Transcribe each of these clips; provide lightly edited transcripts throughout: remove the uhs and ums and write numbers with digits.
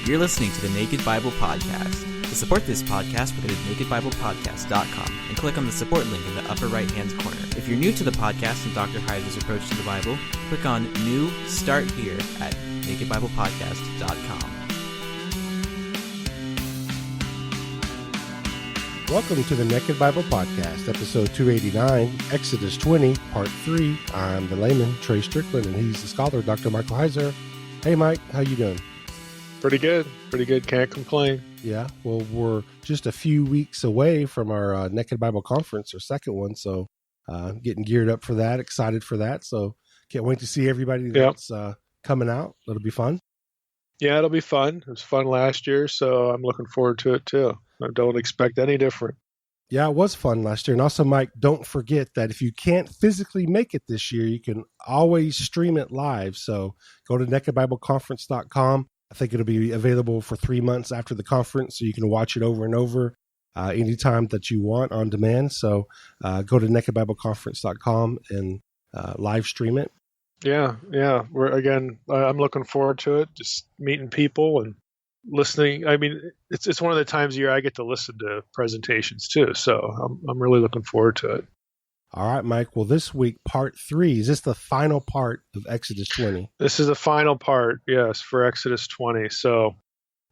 You're listening to the Naked Bible Podcast. To support this podcast, go to nakedbiblepodcast.com and click on the support link in the upper right-hand corner. If you're new to the podcast and Dr. Heiser's approach to the Bible, click on New Start Here at nakedbiblepodcast.com. Welcome to the Naked Bible Podcast, episode 289, Exodus 20, part 3. I'm the layman, Trey Strickland, and he's the scholar, Dr. Michael Heiser. Hey, Mike, how you doing? Pretty good. Can't complain. Yeah, well, we're just a few weeks away from our Naked Bible Conference, our second one, so getting geared up for that, excited for that, so can't wait to see everybody that's coming out. It'll be fun. Yeah, it'll be fun. It was fun last year, so I'm looking forward to it too. I don't expect any different. Yeah, it was fun last year. And also, Mike, don't forget that if you can't physically make it this year, you can always stream it live. So go to nakedbibleconference.com. I think it'll be available for 3 months after the conference, so you can watch it over and over anytime that you want on demand. So go to nakedbibleconference.com and live stream it. Yeah. I'm looking forward to it, just meeting people and listening. I mean, it's one of the times a year I get to listen to presentations too, so I'm really looking forward to it. All right, Mike. Well, this week, part 3, is this the final part of Exodus 20? This is the final part, yes, for Exodus 20. So,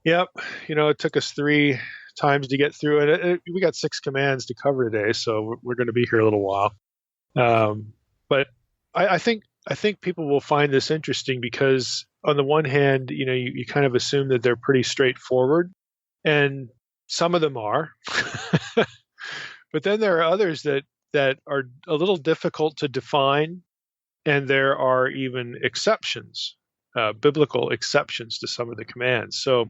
yep, it took us 3 times to get through it. We got 6 commands to cover today, so we're going to be here a little while. But I think people will find this interesting because on the one hand, you kind of assume that they're pretty straightforward, and some of them are. But then there are others that are a little difficult to define, and there are even exceptions, biblical exceptions to some of the commands. So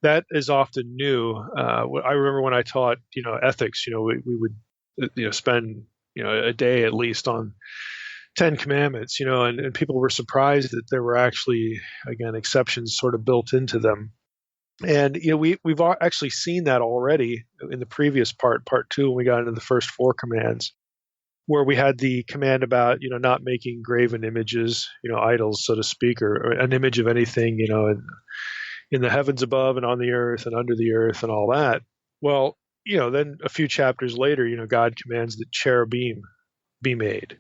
that is often new. I remember when I taught, ethics, we would, spend, a day at least on 10 commandments, and people were surprised that there were actually, again, exceptions sort of built into them. And, we've actually seen that already in the previous part 2, when we got into the first 4 commands, where we had the command about, not making graven images, idols, so to speak, or an image of anything, in the heavens above and on the earth and under the earth and all that. Well, then a few chapters later, God commands that cherubim be made.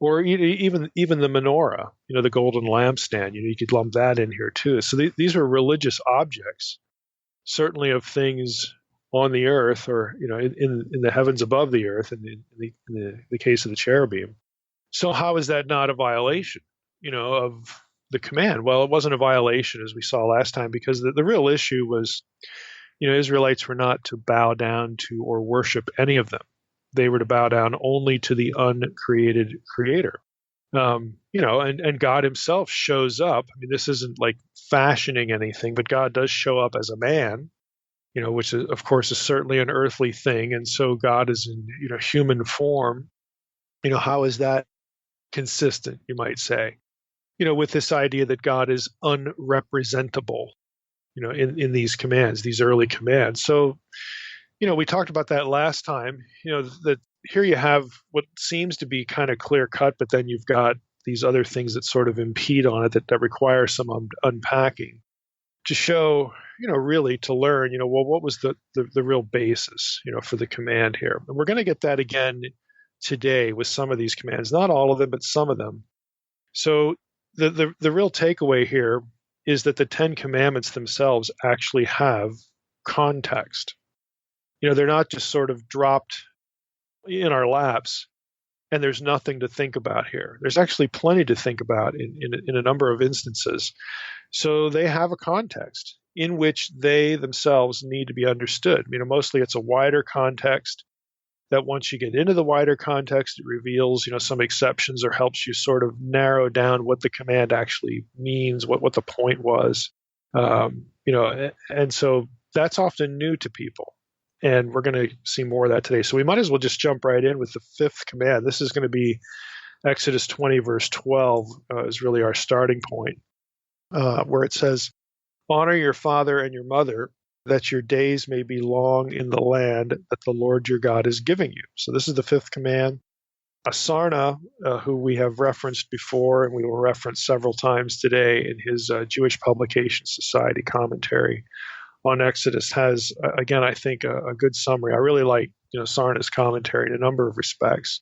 Or even the menorah, the golden lampstand, you could lump that in here too. So these are religious objects, certainly of things on the earth, or in the heavens above the earth, in the case of the cherubim. So how is that not a violation, of the command? Well, it wasn't a violation, as we saw last time, because the real issue was, Israelites were not to bow down to or worship any of them. They were to bow down only to the uncreated creator. And God himself shows up. I mean, this isn't like fashioning anything, but God does show up as a man, which is, of course, is certainly an earthly thing. And so God is in, human form. How is that consistent, you might say, with this idea that God is unrepresentable, in these commands, these early commands. So, we talked about that last time, that here you have what seems to be kind of clear cut, but then you've got these other things that sort of impede on it that require some unpacking to show, really to learn, what was the real basis, for the command here. And we're going to get that again today with some of these commands, not all of them, but some of them. So the real takeaway here is that the 10 commandments themselves actually have context. They're not just sort of dropped in our laps, and there's nothing to think about here. There's actually plenty to think about in a number of instances. So they have a context in which they themselves need to be understood. Mostly it's a wider context that once you get into the wider context, it reveals, some exceptions, or helps you sort of narrow down what the command actually means, what the point was. And so that's often new to people. And we're going to see more of that today. So we might as well just jump right in with the 5th command. This is going to be Exodus 20, verse 12 is really our starting point, where it says, "Honor your father and your mother, that your days may be long in the land that the Lord your God is giving you." So this is the 5th command. Asarna, who we have referenced before, and we will reference several times today in his Jewish Publication Society commentary on Exodus, has, again, I think, a good summary. I really like Sarna's commentary in a number of respects.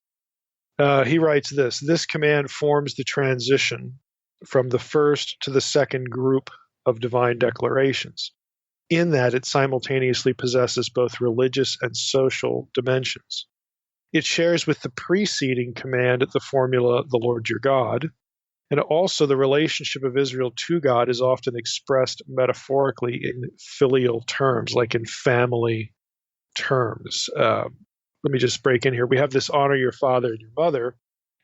He writes this command forms the transition from the first to the second group of divine declarations, in that it simultaneously possesses both religious and social dimensions. It shares with the preceding command the formula, the Lord your God, and also the relationship of Israel to God is often expressed metaphorically in filial terms, like in family terms. Let me just break in here. We have this honor your father and your mother,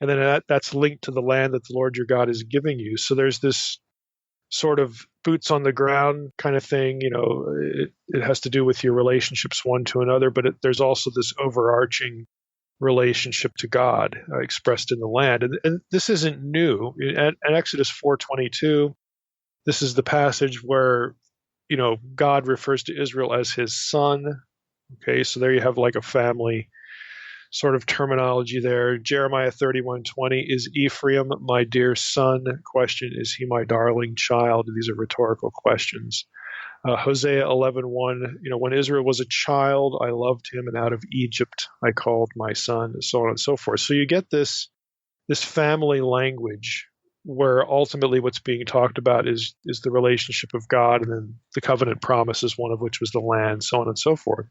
and then that's linked to the land that the Lord your God is giving you. So there's this sort of boots on the ground kind of thing. It has to do with your relationships one to another, but there's also this overarching relationship to God expressed in the land. And this isn't new. At Exodus 4:22, this is the passage where, God refers to Israel as his son. Okay, so there you have like a family sort of terminology there. Jeremiah 31:20, is Ephraim my dear son? Question, is he my darling child? These are rhetorical questions. Hosea 11:1, when Israel was a child, I loved him, and out of Egypt I called my son, and so on and so forth. So you get this family language where ultimately what's being talked about is the relationship of God, and then the covenant promises, one of which was the land, so on and so forth.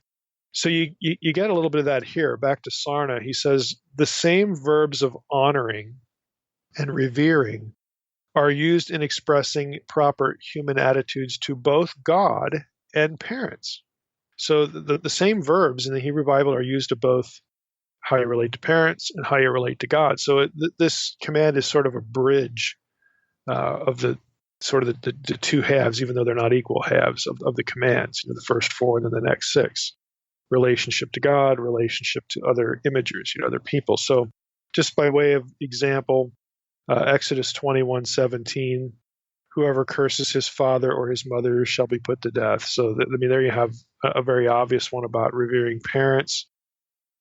So you get a little bit of that here. Back to Sarna, he says, the same verbs of honoring and revering are used in expressing proper human attitudes to both God and parents. So the same verbs in the Hebrew Bible are used to both how you relate to parents and how you relate to God. So this command is sort of a bridge of the two halves, even though they're not equal halves of the commands. The first four and then the next six: relationship to God, relationship to other imagers, other people. So just by way of example, Exodus 21:17, whoever curses his father or his mother shall be put to death. So, there you have a very obvious one about revering parents.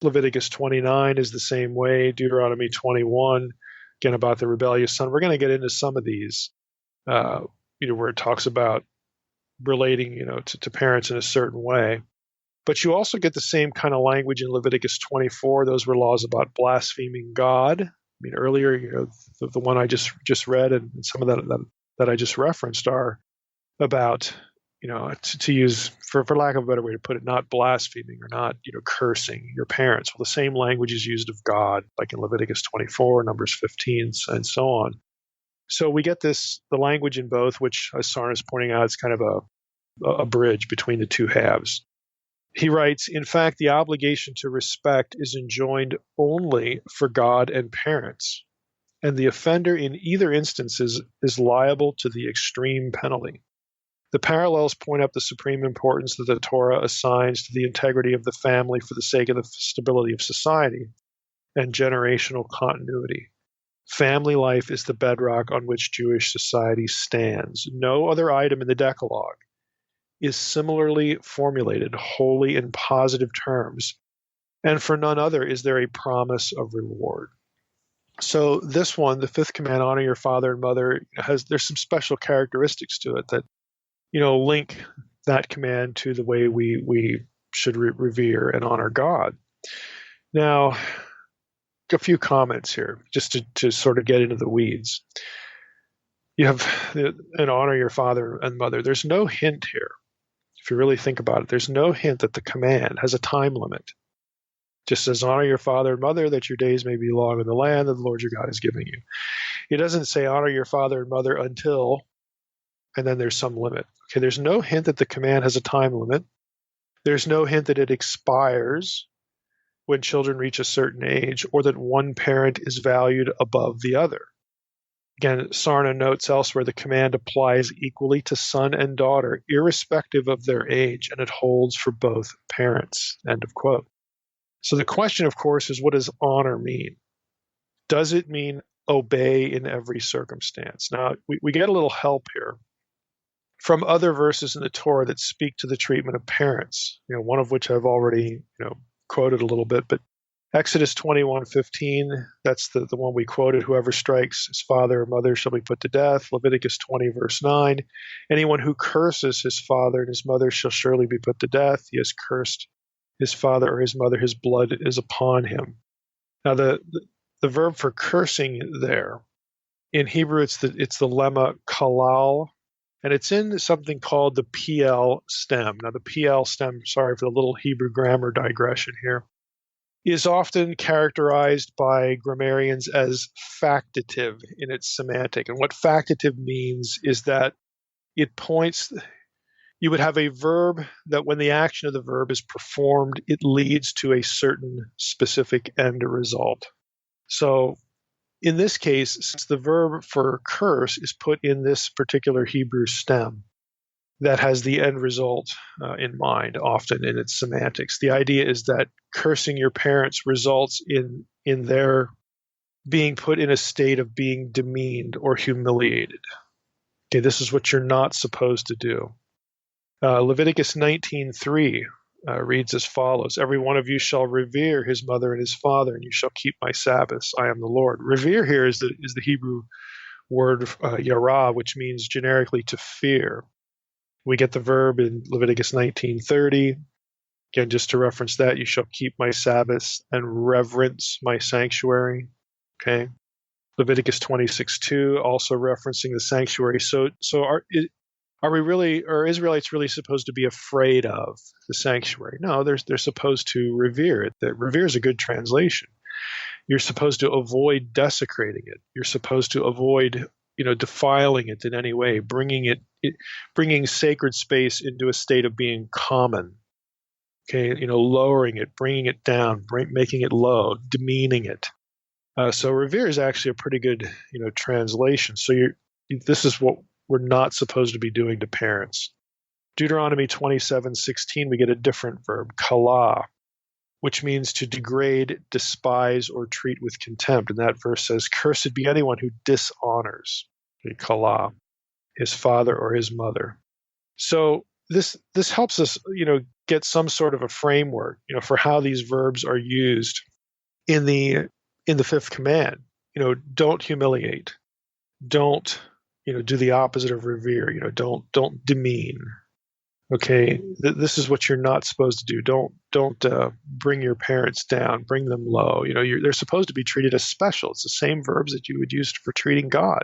Leviticus 29 is the same way. Deuteronomy 21, again, about the rebellious son. We're going to get into some of these, where it talks about relating, to parents in a certain way. But you also get the same kind of language in Leviticus 24. Those were laws about blaspheming God. Earlier, the one I just read and some of that I just referenced are about, to use, for lack of a better way to put it, not blaspheming or not, cursing your parents. Well, the same language is used of God, like in Leviticus 24, Numbers 15, and so on. So we get the language in both, which, as Sarna is pointing out, is kind of a bridge between the two halves. He writes, in fact, the obligation to respect is enjoined only for God and parents, and the offender in either instance is liable to the extreme penalty. The parallels point up the supreme importance that the Torah assigns to the integrity of the family for the sake of the stability of society and generational continuity. Family life is the bedrock on which Jewish society stands. No other item in the Decalogue is similarly formulated wholly in positive terms, and for none other is there a promise of reward. So this one, the fifth command, honor your father and mother, there's some special characteristics to it that link that command to the way we should revere and honor God. Now, a few comments here, just to sort of get into the weeds. You have and honor your father and mother. There's no hint here. If you really think about it, there's no hint that the command has a time limit. Just says, honor your father and mother, that your days may be long in the land that the Lord your God is giving you. It doesn't say honor your father and mother until, and then there's some limit. Okay, there's no hint that the command has a time limit. There's no hint that it expires when children reach a certain age, or that one parent is valued above the other. Again, Sarna notes elsewhere the command applies equally to son and daughter, irrespective of their age, and it holds for both parents. End of quote. So the question, of course, is, what does honor mean? Does it mean obey in every circumstance? Now, we get a little help here from other verses in the Torah that speak to the treatment of parents, one of which I've already, quoted a little bit, but Exodus 21:15, that's the one we quoted, whoever strikes his father or mother shall be put to death. Leviticus 20, verse 9, anyone who curses his father and his mother shall surely be put to death. He has cursed his father or his mother, his blood is upon him. Now the verb for cursing there, in Hebrew it's the lemma kalal, and it's in something called the PL stem. Now the PL stem, sorry for the little Hebrew grammar digression here, is often characterized by grammarians as factative in its semantic. And what factative means is that it points, you would have a verb that when the action of the verb is performed, it leads to a certain specific end result. So in this case, since the verb for curse is put in this particular Hebrew stem, that has the end result in mind, often in its semantics. The idea is that cursing your parents results in their being put in a state of being demeaned or humiliated. Okay, this is what you're not supposed to do. Leviticus 19:3 reads as follows: every one of you shall revere his mother and his father, and you shall keep my Sabbaths. I am the Lord. Revere here is the Hebrew word yarah, which means generically to fear. We get the verb in Leviticus 19:30. Again, just to reference that, you shall keep my Sabbaths and reverence my sanctuary. Okay. Leviticus 26:2, also referencing the sanctuary. So are we really, are Israelites really supposed to be afraid of the sanctuary? No, they're supposed to revere it. That revere is a good translation. You're supposed to avoid desecrating it. You're supposed to avoid defiling it in any way, bringing sacred space into a state of being common. Okay, lowering it, bringing it down, making it low, demeaning it. So revere is actually a pretty good, translation. So this is what we're not supposed to be doing to parents. Deuteronomy 27:16, we get a different verb, kala, which means to degrade, despise, or treat with contempt. And that verse says, cursed be anyone who dishonors, kala, his father or his mother. So this helps us, get some sort of a framework, for how these verbs are used in the fifth command. Don't humiliate. Don't, do the opposite of revere. Don't demean. Okay, this is what you're not supposed to do. Don't bring your parents down. Bring them low. They're supposed to be treated as special. It's the same verbs that you would use for treating God.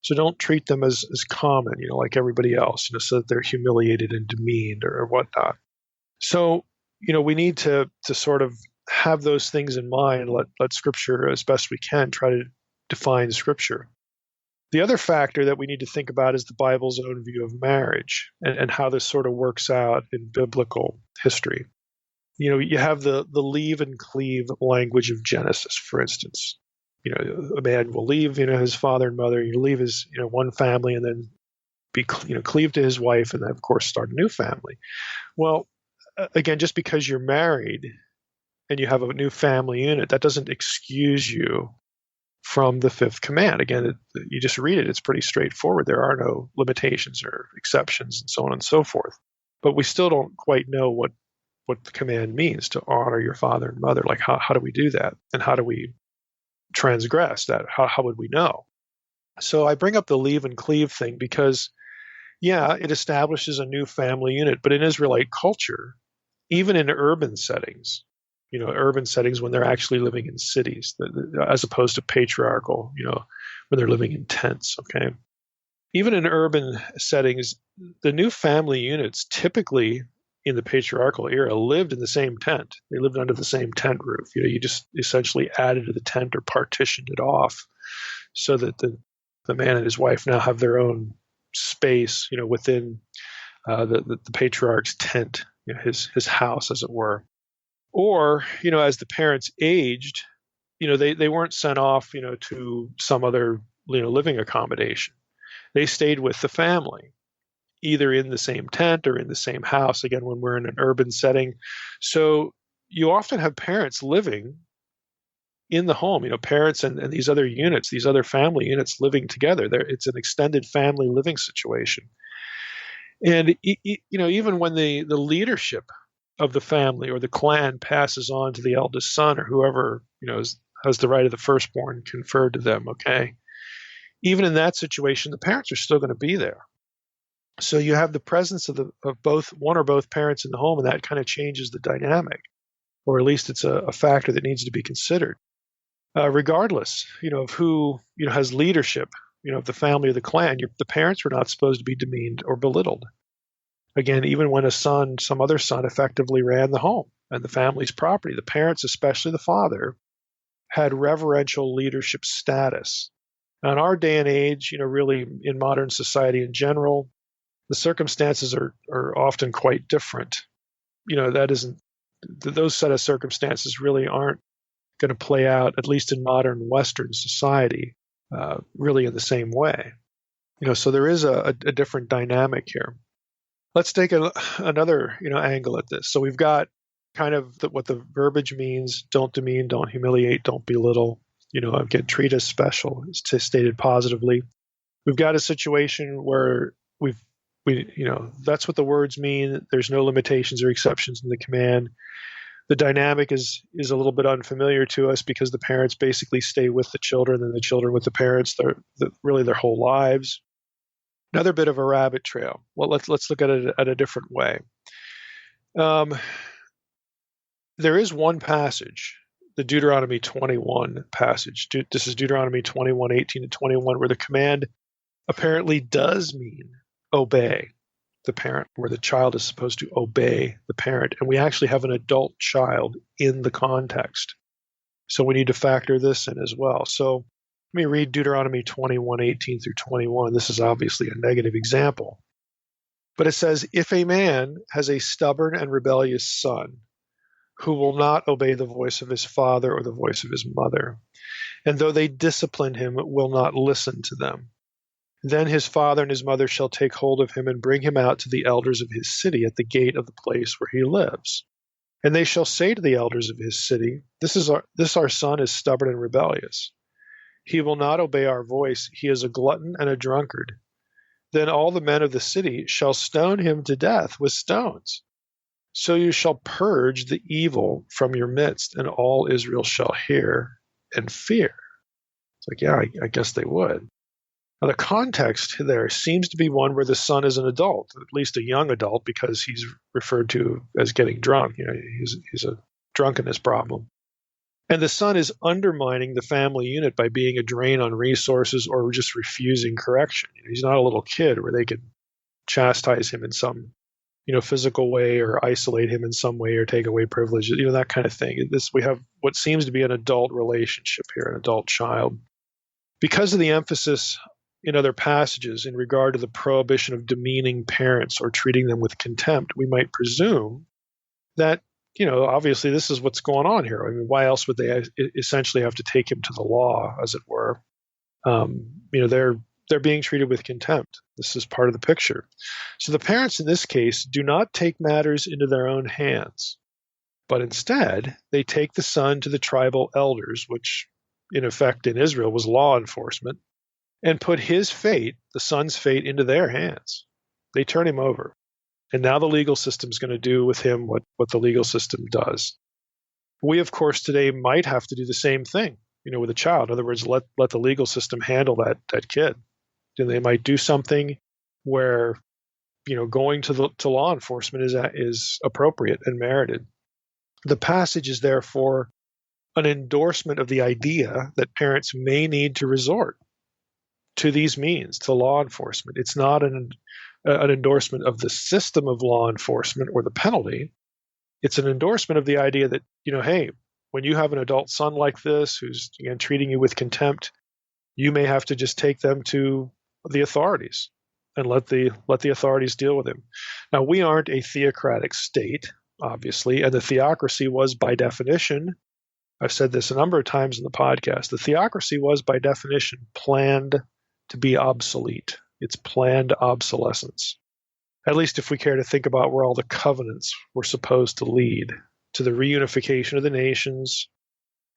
So don't treat them as common, like everybody else, so that they're humiliated and demeaned or whatnot. So, we need to sort of have those things in mind. Let Scripture, as best we can, try to define Scripture. The other factor that we need to think about is the Bible's own view of marriage and how this sort of works out in biblical history. You have the leave and cleave language of Genesis, for instance. A man will leave, his father and mother. You leave his, one family, and then be, cleave to his wife, and then of course start a new family. Well, again, just because you're married and you have a new family unit, that doesn't excuse you from the fifth command. Again, you just read it; it's pretty straightforward. There are no limitations or exceptions, and so on and so forth. But we still don't quite know what the command means to honor your father and mother. Like, how do we do that, and how do we transgress that? How would we know? So I bring up the leave and cleave thing because, yeah, it establishes a new family unit. But in Israelite culture, even in urban settings, when they're actually living in cities, as opposed to patriarchal, when they're living in tents, okay? Even in urban settings, the new family units typically in the patriarchal era lived in the same tent. They lived under the same tent roof. You just essentially added to the tent or partitioned it off so that the man and his wife now have their own space, within the patriarch's tent, his house, as it were. Or, as the parents aged, they weren't sent off, to some other, living accommodation. They stayed with the family, either in the same tent or in the same house, again, when we're in an urban setting. So you often have parents living in the home, parents and these other units, these other family units living together. It's an extended family living situation. And, even when the leadership of the family or the clan passes on to the eldest son or whoever, has the right of the firstborn conferred to them, okay? Even in that situation, the parents are still going to be there. So you have the presence of both one or both parents in the home, and that kind of changes the dynamic, or at least it's a factor that needs to be considered. Regardless, of who has leadership, of the family or the clan, the parents were not supposed to be demeaned or belittled. Again, even when some other son, effectively ran the home and the family's property, the parents, especially the father, had reverential leadership status. Now, in our day and age, really in modern society in general, the circumstances are often quite different. Those set of circumstances really aren't going to play out, at least in modern Western society, really in the same way. So there is a different dynamic here. Let's take another angle at this. So we've got kind of what the verbiage means: don't demean, don't humiliate, don't belittle. Again, treat as special. It's stated positively. We've got a situation where that's what the words mean. There's no limitations or exceptions in the command. The dynamic is a little bit unfamiliar to us because the parents basically stay with the children and the children with the parents really their whole lives. Another bit of a rabbit trail. Well, let's look at it at a different way. There is one passage, the Deuteronomy 21 passage. This is Deuteronomy 21:18-21, where the command apparently does mean obey the parent, where the child is supposed to obey the parent. And we actually have an adult child in the context. So we need to factor this in as well. So let me read Deuteronomy 21:18-21. This is obviously a negative example. But it says, if a man has a stubborn and rebellious son who will not obey the voice of his father or the voice of his mother, and though they discipline him, will not listen to them, then his father and his mother shall take hold of him and bring him out to the elders of his city at the gate of the place where he lives. And they shall say to the elders of his city, This our son is stubborn and rebellious. He will not obey our voice. He is a glutton and a drunkard. Then all the men of the city shall stone him to death with stones. So you shall purge the evil from your midst, and all Israel shall hear and fear. It's like, yeah, I guess they would. Now, the context there seems to be one where the son is an adult, at least a young adult, because he's referred to as getting drunk. He's a drunkenness problem. And the son is undermining the family unit by being a drain on resources or just refusing correction. He's not a little kid where they can chastise him in some, physical way or isolate him in some way or take away privileges, that kind of thing. We have what seems to be an adult relationship here, an adult child. Because of the emphasis in other passages in regard to the prohibition of demeaning parents or treating them with contempt, we might presume that obviously this is what's going on here. I mean, why else would they essentially have to take him to the law, as it were? They're being treated with contempt. This is part of the picture. So the parents in this case do not take matters into their own hands, but instead they take the son to the tribal elders, which in effect in Israel was law enforcement, and put his fate, the son's fate, into their hands. They turn him over. And now the legal system is going to do with him what the legal system does. We, of course, today might have to do the same thing, with a child. In other words, let the legal system handle that kid. And they might do something where, going to law enforcement is appropriate and merited. The passage is therefore an endorsement of the idea that parents may need to resort to these means, to law enforcement. It's not an endorsement of the system of law enforcement or the penalty. It's an endorsement of the idea that, hey, when you have an adult son like this who's treating you with contempt, you may have to just take them to the authorities and let the authorities deal with him. Now, we aren't a theocratic state, obviously, and the theocracy was by definition, I've said this a number of times in the podcast, the theocracy was by definition planned to be obsolete. It's planned obsolescence. At least if we care to think about where all the covenants were supposed to lead, to the reunification of the nations,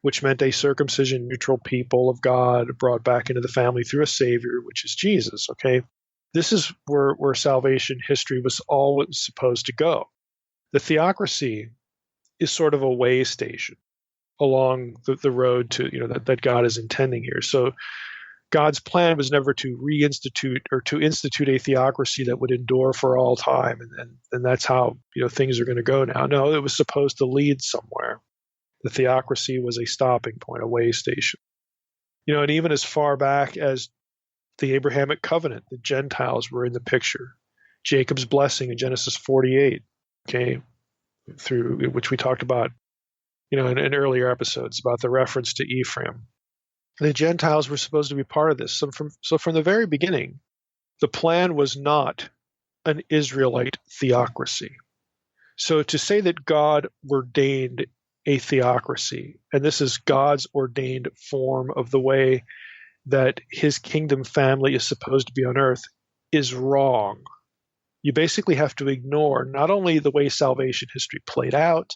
which meant a circumcision-neutral people of God brought back into the family through a Savior, which is Jesus, okay? This is where salvation history was always supposed to go. The theocracy is sort of a way station along the road to, that God is intending here. So God's plan was never to reinstitute or to institute a theocracy that would endure for all time, and that's how things are going to go now. No, it was supposed to lead somewhere. The theocracy was a stopping point, a way station. And even as far back as the Abrahamic covenant, the Gentiles were in the picture. Jacob's blessing in Genesis 48, okay, through which we talked about, in earlier episodes about the reference to Ephraim. The Gentiles were supposed to be part of this. So from the very beginning, the plan was not an Israelite theocracy. So to say that God ordained a theocracy, and this is God's ordained form of the way that his kingdom family is supposed to be on earth, is wrong. You basically have to ignore not only the way salvation history played out,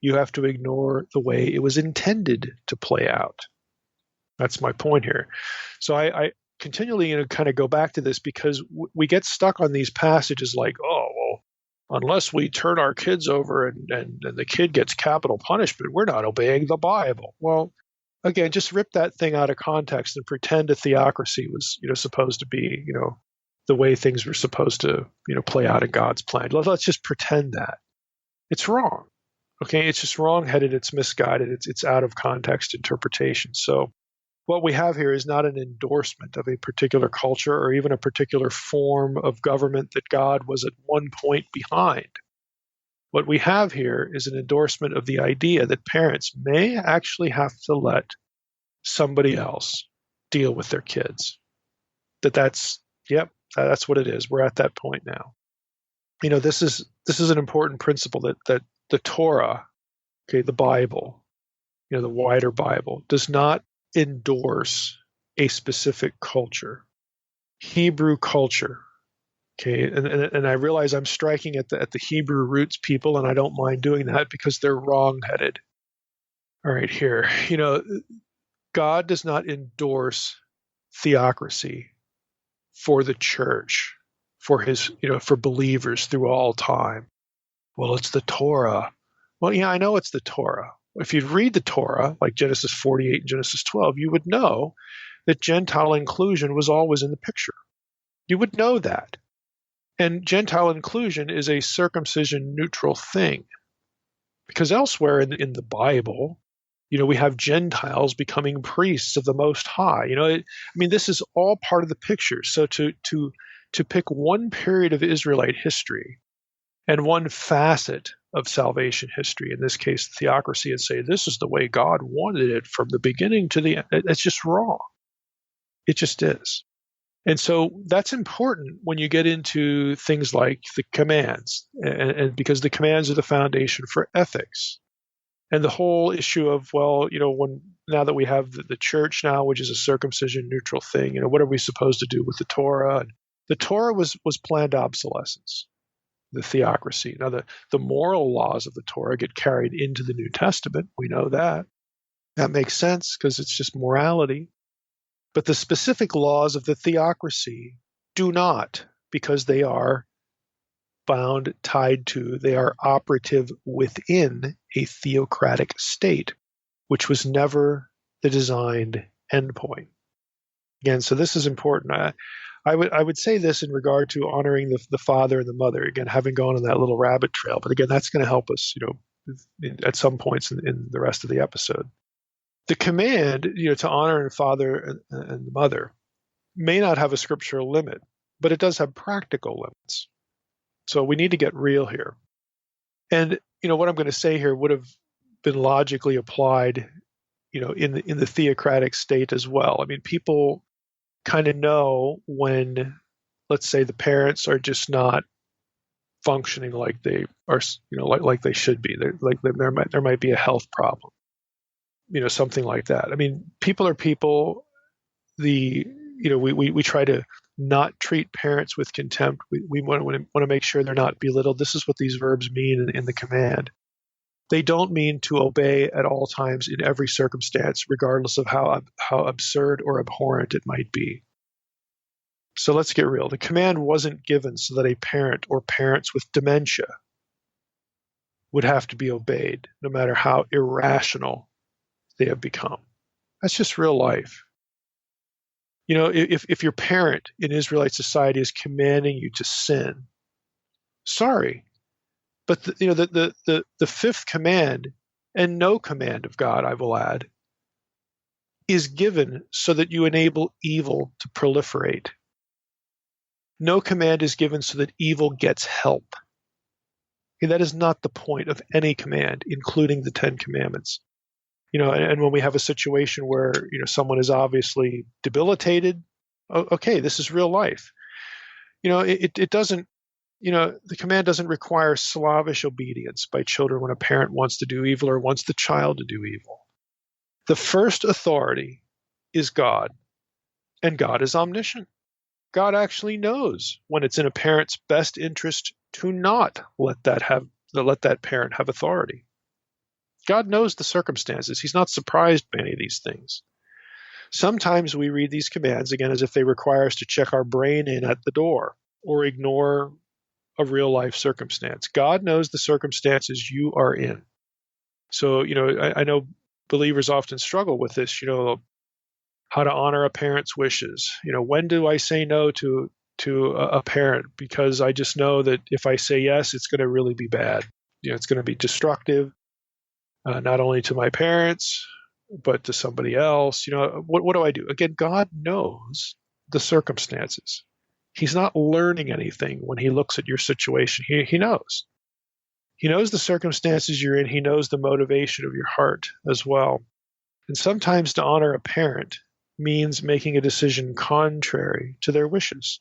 you have to ignore the way it was intended to play out. That's my point here. So I continually kind of go back to this because we get stuck on these passages like, oh, well, unless we turn our kids over and the kid gets capital punishment, we're not obeying the Bible. Well, again, just rip that thing out of context and pretend a theocracy was, supposed to be, the way things were supposed to, play out in God's plan. Let's just pretend that. It's wrong. Okay, it's just wrong-headed. It's misguided. It's out of context interpretation. So what we have here is not an endorsement of a particular culture or even a particular form of government that God was at one point behind. What we have here is an endorsement of the idea that parents may actually have to let somebody else deal with their kids. That's what it is. We're at that point now. This is an important principle that the Torah, okay, the Bible, the wider Bible, does not endorse a specific culture. Hebrew culture, okay, and I realize I'm striking at the Hebrew roots people, and I don't mind doing that because they're wrong-headed. All right, here, God does not endorse theocracy for the church, for his, for believers through all time. Well, it's the Torah. Well, yeah, I know it's the Torah. If you'd read the Torah, like Genesis 48 and Genesis 12, you would know that Gentile inclusion was always in the picture. You would know that. And Gentile inclusion is a circumcision-neutral thing. Because elsewhere in the Bible, we have Gentiles becoming priests of the Most High. This is all part of the picture. So to pick one period of Israelite history and one facet of salvation history, in this case, theocracy, and say this is the way God wanted it from the beginning to the end, it's just wrong. It just is. And so that's important when you get into things like the commands, and because the commands are the foundation for ethics. And the whole issue of, now that we have the church now, which is a circumcision neutral thing, what are we supposed to do with the Torah? And the Torah was planned obsolescence, the theocracy. Now, the moral laws of the Torah get carried into the New Testament. We know that. That makes sense because it's just morality. But the specific laws of the theocracy do not, because they are they are operative within a theocratic state, which was never the designed endpoint. Again, so this is important. I would say this in regard to honoring the father and the mother, again, having gone on that little rabbit trail. But again, that's going to help us, at some points in the rest of the episode. The command, to honor the father and the mother may not have a scriptural limit, but it does have practical limits. So we need to get real here. And, what I'm going to say here would have been logically applied, in the theocratic state as well. People kind of know when, let's say, the parents are just not functioning like they are, like they should be. There might be a health problem, something like that. People are people. We try to not treat parents with contempt. We want to make sure they're not belittled. This is what these verbs mean in the command. They don't mean to obey at all times in every circumstance, regardless of how absurd or abhorrent it might be. So let's get real. The command wasn't given so that a parent or parents with dementia would have to be obeyed, no matter how irrational they have become. That's just real life. If your parent in Israelite society is commanding you to sin, sorry, but the fifth command, and no command of God, I will add, is given so that you enable evil to proliferate. No command is given so that evil gets help. Okay, that is not the point of any command, including the Ten Commandments. And when we have a situation where someone is obviously debilitated, okay, this is real life. It doesn't. The command doesn't require slavish obedience by children when a parent wants to do evil or wants the child to do evil. The first authority is God, and God is omniscient. God actually knows when it's in a parent's best interest to not let that parent have authority. God knows the circumstances. He's not surprised by any of these things. Sometimes we read these commands, again, as if they require us to check our brain in at the door or ignore a real life circumstance. God knows the circumstances you are in. So, I know believers often struggle with this, how to honor a parent's wishes. When do I say no to a parent? Because I just know that if I say yes, it's going to really be bad. It's going to be destructive, not only to my parents, but to somebody else. What do I do? Again, God knows the circumstances. He's not learning anything when he looks at your situation. He knows. He knows the circumstances you're in. He knows the motivation of your heart as well. And sometimes to honor a parent means making a decision contrary to their wishes.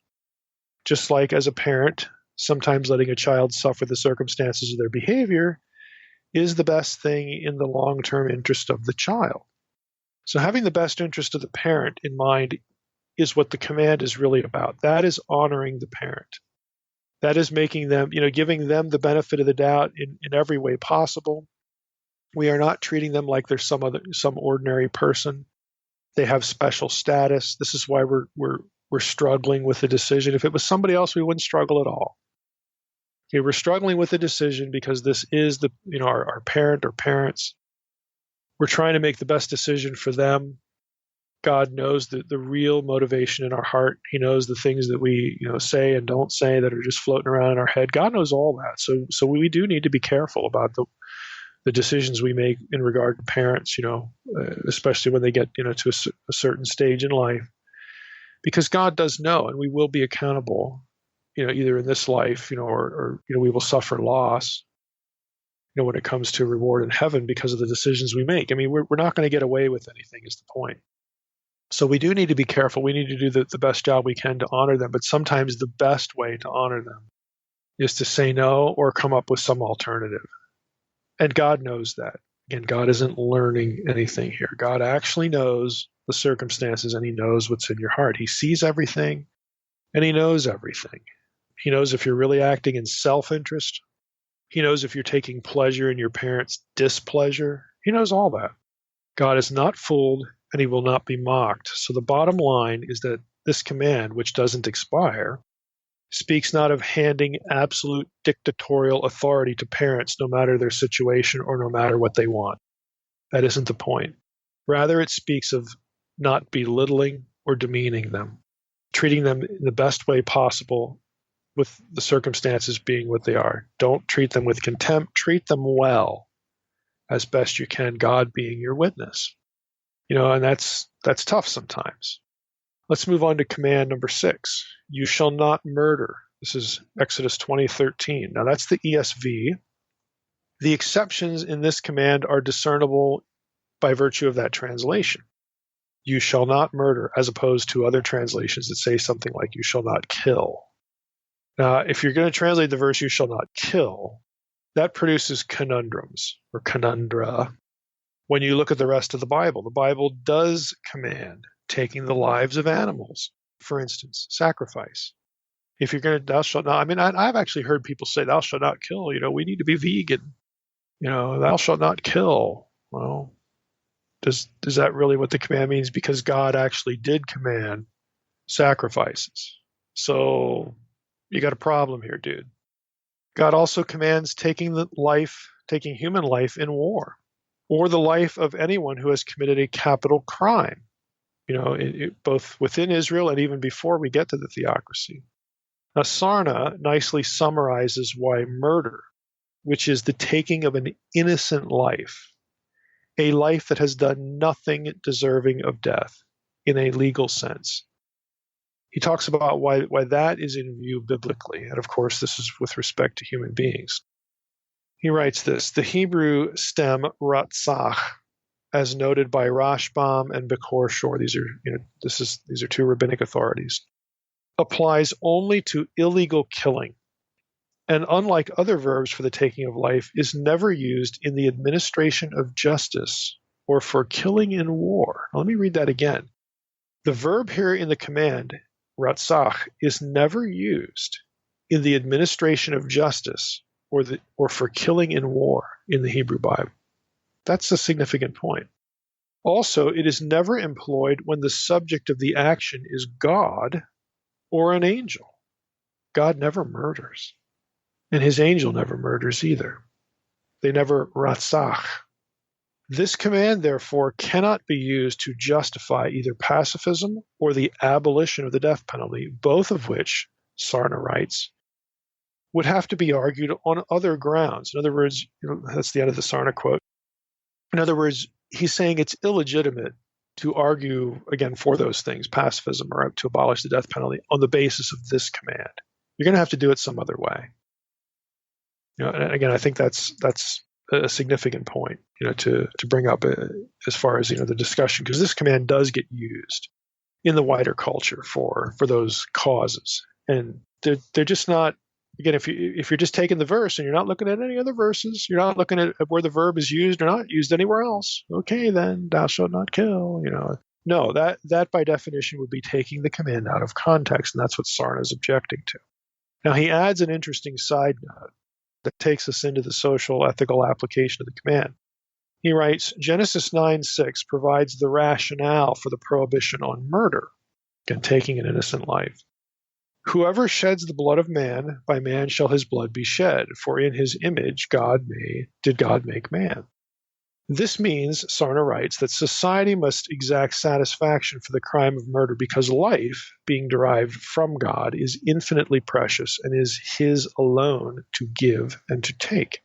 Just like as a parent, sometimes letting a child suffer the circumstances of their behavior is the best thing in the long-term interest of the child. So having the best interest of the parent in mind is what the command is really about. That is honoring the parent. That is making them, giving them the benefit of the doubt in every way possible. We are not treating them like they're some ordinary person. They have special status. This is why we're struggling with the decision. If it was somebody else, we wouldn't struggle at all. Okay, we're struggling with the decision because this is our parent or parents. We're trying to make the best decision for them. God knows the real motivation in our heart. He knows the things that we say and don't say that are just floating around in our head. God knows all that. So we do need to be careful about the decisions we make in regard to parents, especially when they get to a certain stage in life, because God does know, and we will be accountable, either in this life, or we will suffer loss, when it comes to reward in heaven because of the decisions we make. I mean, we're not going to get away with anything is the point. So we do need to be careful. We need to do the best job we can to honor them. But sometimes the best way to honor them is to say no or come up with some alternative. And God knows that. Again, God isn't learning anything here. God actually knows the circumstances, and he knows what's in your heart. He sees everything, and he knows everything. He knows if you're really acting in self-interest. He knows if you're taking pleasure in your parents' displeasure. He knows all that. God is not fooled, and he will not be mocked. So the bottom line is that this command, which doesn't expire, speaks not of handing absolute dictatorial authority to parents, no matter their situation or no matter what they want. That isn't the point. Rather, it speaks of not belittling or demeaning them, treating them in the best way possible with the circumstances being what they are. Don't treat them with contempt. Treat them well as best you can, God being your witness. And that's tough sometimes. Let's move on to command number 6. You shall not murder. This is Exodus 20:13. Now that's the ESV. The exceptions in this command are discernible by virtue of that translation. You shall not murder, as opposed to other translations that say something like you shall not kill. Now, if you're going to translate the verse, you shall not kill, that produces conundrums or conundra. When you look at the rest of the Bible does command taking the lives of animals, for instance, sacrifice. If you're going to, thou shalt not, I've actually heard people say, thou shalt not kill, we need to be vegan, thou shalt not kill. Well, is that really what the command means? Because God actually did command sacrifices. So you got a problem here, dude. God also commands taking the life taking human life in war, or the life of anyone who has committed a capital crime, both within Israel and even before we get to the theocracy. Now, Sarna nicely summarizes why murder, which is the taking of an innocent life, a life that has done nothing deserving of death in a legal sense. He talks about why that is in view biblically, and of course this is with respect to human beings. He writes this: the Hebrew stem ratzach, as noted by Rashbam and Bekor Shor, these are two rabbinic authorities, applies only to illegal killing, and unlike other verbs for the taking of life, is never used in the administration of justice or for killing in war. Now, let me read that again. The verb here in the command, ratzach, is never used in the administration of justice or for killing in war in the Hebrew Bible. That's a significant point. Also, it is never employed when the subject of the action is God or an angel. God never murders, and his angel never murders either. They never ratzach. This command, therefore, cannot be used to justify either pacifism or the abolition of the death penalty, both of which, Sarna writes, would have to be argued on other grounds. In other words, that's the end of the Sarna quote. In other words, he's saying it's illegitimate to argue, again, for those things, pacifism or to abolish the death penalty, on the basis of this command. You're going to have to do it some other way. And again, I think that's a significant point, to bring up as far as the discussion, because this command does get used in the wider culture for those causes, and they're just not. Again, if you're just taking the verse and you're not looking at any other verses, you're not looking at where the verb is used or not used anywhere else. Okay, then thou shalt not kill. No, that by definition would be taking the command out of context, and that's what Sarna is objecting to. Now he adds an interesting side note that takes us into the social ethical application of the command. He writes, Genesis 9:6 provides the rationale for the prohibition on murder, again, taking an innocent life. Whoever sheds the blood of man, by man shall his blood be shed, for in his image did God make man. This means, Sarna writes, that society must exact satisfaction for the crime of murder because life, being derived from God, is infinitely precious and is his alone to give and to take.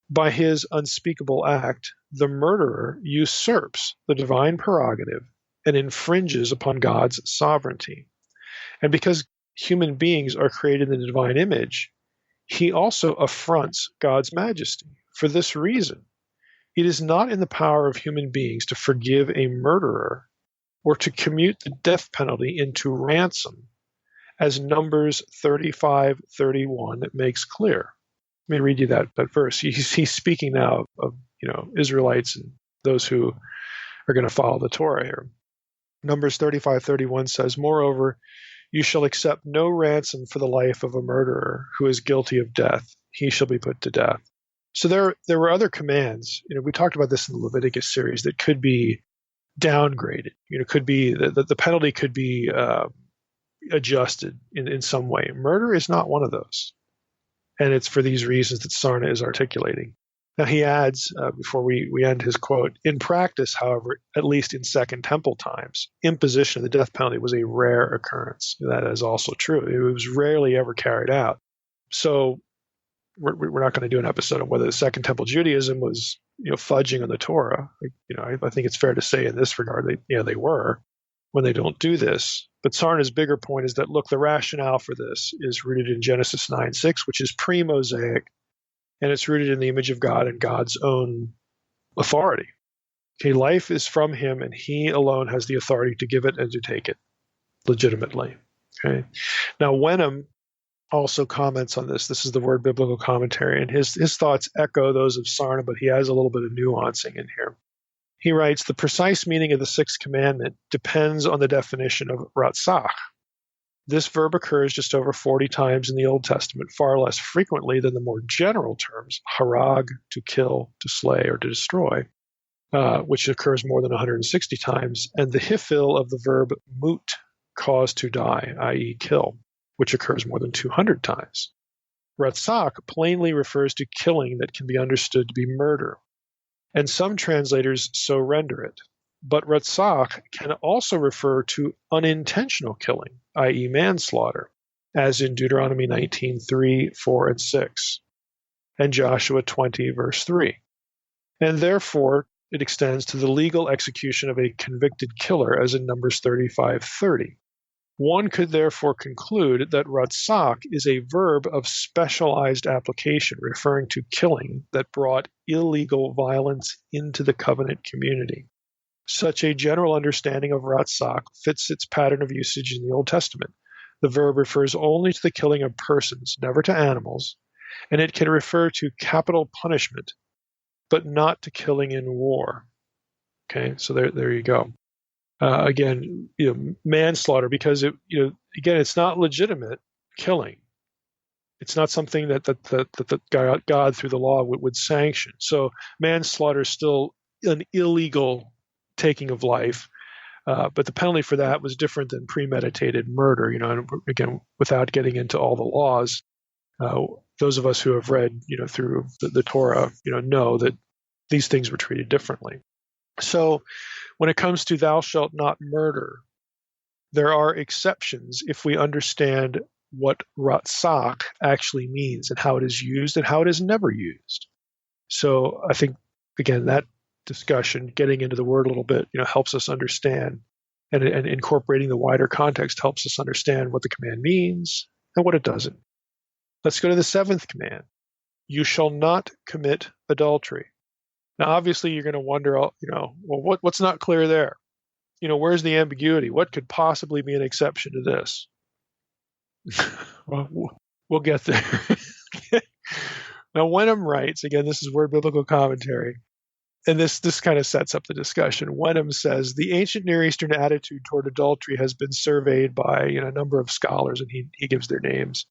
By his unspeakable act, the murderer usurps the divine prerogative and infringes upon God's sovereignty. And because human beings are created in the divine image, he also affronts God's majesty. For this reason, it is not in the power of human beings to forgive a murderer or to commute the death penalty into ransom, as Numbers 35:31 makes clear. Let me read you that verse. He's speaking now of Israelites and those who are going to follow the Torah here. Numbers 35:31 says, Moreover, you shall accept no ransom for the life of a murderer who is guilty of death. He shall be put to death. So there were other commands. We talked about this in the Leviticus series that could be downgraded. Could be the penalty could be adjusted in some way. Murder is not one of those, and it's for these reasons that Sarna is articulating. Now he adds, before we end his quote, in practice, however, at least in Second Temple times, imposition of the death penalty was a rare occurrence. That is also true. It was rarely ever carried out. So we're not going to do an episode on whether the Second Temple Judaism was fudging on the Torah. I think it's fair to say in this regard they were when they don't do this. But Sarna's bigger point is that, look, the rationale for this is rooted in Genesis 9:6, which is pre-Mosaic, and it's rooted in the image of God and God's own authority. Okay, life is from him, and he alone has the authority to give it and to take it legitimately. Okay. Now, Wenham also comments on this. This is the Word Biblical Commentary, and his thoughts echo those of Sarna, but he has a little bit of nuancing in here. He writes, the precise meaning of the sixth commandment depends on the definition of ratzach. This verb occurs just over 40 times in the Old Testament, far less frequently than the more general terms, harag, to kill, to slay, or to destroy, which occurs more than 160 times, and the hifil of the verb mut, cause to die, i.e. kill, which occurs more than 200 times. Ratzak plainly refers to killing that can be understood to be murder, and some translators so render it. But Ratzak can also refer to unintentional killing, i.e. manslaughter, as in Deuteronomy 19:3, 4, and 6, and Joshua 20, verse 3. And therefore, it extends to the legal execution of a convicted killer, as in Numbers 35:30. One could therefore conclude that Ratzak is a verb of specialized application, referring to killing that brought illegal violence into the covenant community. Such a general understanding of Ratzak fits its pattern of usage in the Old Testament. The verb refers only to the killing of persons, never to animals, and it can refer to capital punishment, but not to killing in war. Okay, so there you go. Again, manslaughter, because it's not legitimate killing. It's not something that God through the law would sanction. So manslaughter is still an illegal taking of life, but the penalty for that was different than premeditated murder. And again, without getting into all the laws, those of us who have read, through the Torah, know that these things were treated differently. So when it comes to thou shalt not murder, there are exceptions if we understand what Ratzak actually means and how it is used and how it is never used. So I think, again, that discussion, getting into the word a little bit, helps us understand, and incorporating the wider context helps us understand what the command means and what it doesn't. Let's go to the seventh command. You shall not commit adultery. Now, obviously, you're going to wonder, what's not clear there? Where's the ambiguity? What could possibly be an exception to this? Well, we'll get there. Now, Wenham writes, again, this is Word Biblical Commentary, and this kind of sets up the discussion. Wenham says, the ancient Near Eastern attitude toward adultery has been surveyed by a number of scholars, and he gives their names.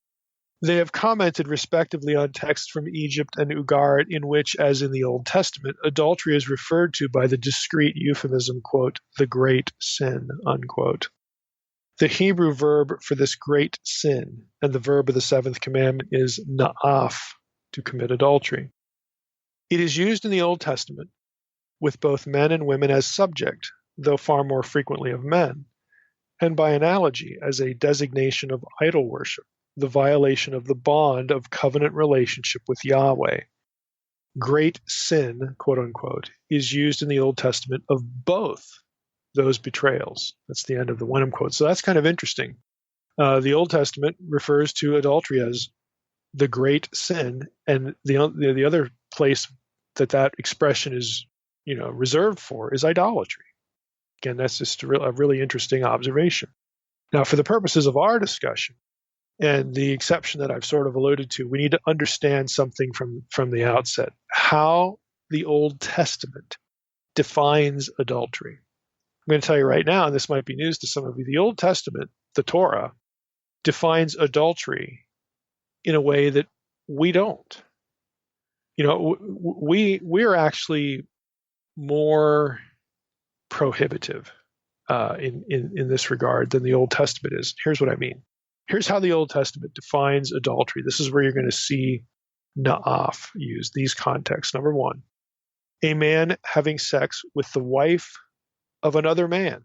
They have commented respectively on texts from Egypt and Ugarit in which, as in the Old Testament, adultery is referred to by the discreet euphemism, quote, the great sin, unquote. The Hebrew verb for this great sin and the verb of the seventh commandment is na'af, to commit adultery. It is used in the Old Testament with both men and women as subject, though far more frequently of men, and by analogy as a designation of idol worship, the violation of the bond of covenant relationship with Yahweh. Great sin, quote unquote, is used in the Old Testament of both those betrayals. That's the end of the Wenham quote. So that's kind of interesting. The Old Testament refers to adultery as the great sin, and the other place that expression is reserved for is idolatry. Again, that's just a really interesting observation. Now, for the purposes of our discussion, and the exception that I've sort of alluded to, we need to understand something from the outset, how the Old Testament defines adultery. I'm going to tell you right now, and this might be news to some of you, the Old Testament, the Torah, defines adultery in a way that we don't. We're actually more prohibitive in this regard than the Old Testament is. Here's what I mean. Here's how the Old Testament defines adultery. This is where you're going to see na'af used, these contexts. Number one, a man having sex with the wife of another man.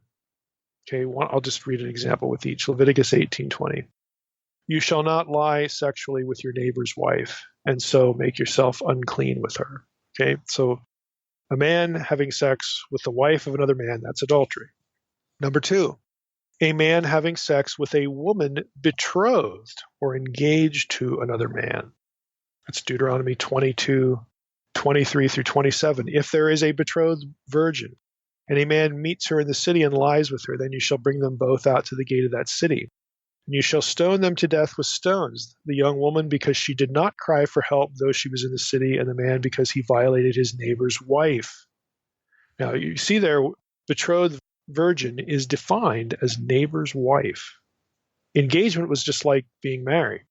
Okay, I'll just read an example with each. Leviticus 18:20. You shall not lie sexually with your neighbor's wife, and so make yourself unclean with her. Okay, so a man having sex with the wife of another man, that's adultery. Number two, a man having sex with a woman betrothed or engaged to another man. That's Deuteronomy 22:23 through 27. If there is a betrothed virgin, and a man meets her in the city and lies with her, then you shall bring them both out to the gate of that city. And you shall stone them to death with stones, the young woman because she did not cry for help, though she was in the city, and the man because he violated his neighbor's wife. Now, you see there, betrothed virgin is defined as neighbor's wife. Engagement was just like being married.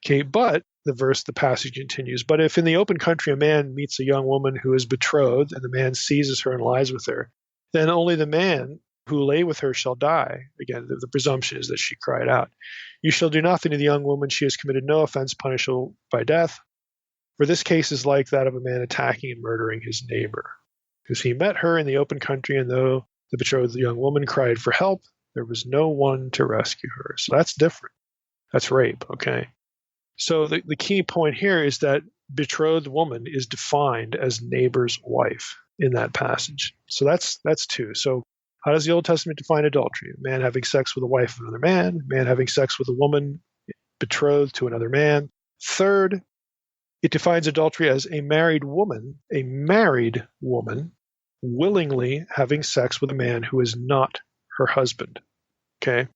Okay, but the passage continues, but if in the open country a man meets a young woman who is betrothed and the man seizes her and lies with her, then only the man who lay with her shall die. Again, the presumption is that she cried out. You shall do nothing to the young woman. She has committed no offense punishable by death. For this case is like that of a man attacking and murdering his neighbor. Because he met her in the open country, and though the betrothed young woman cried for help, there was no one to rescue her. So that's different. That's rape, okay? So the key point here is that betrothed woman is defined as neighbor's wife in that passage. So that's two. So how does the Old Testament define adultery? A man having sex with a wife of another man, a man having sex with a woman betrothed to another man. Third, it defines adultery as a married woman willingly having sex with a man who is not her husband. Okay?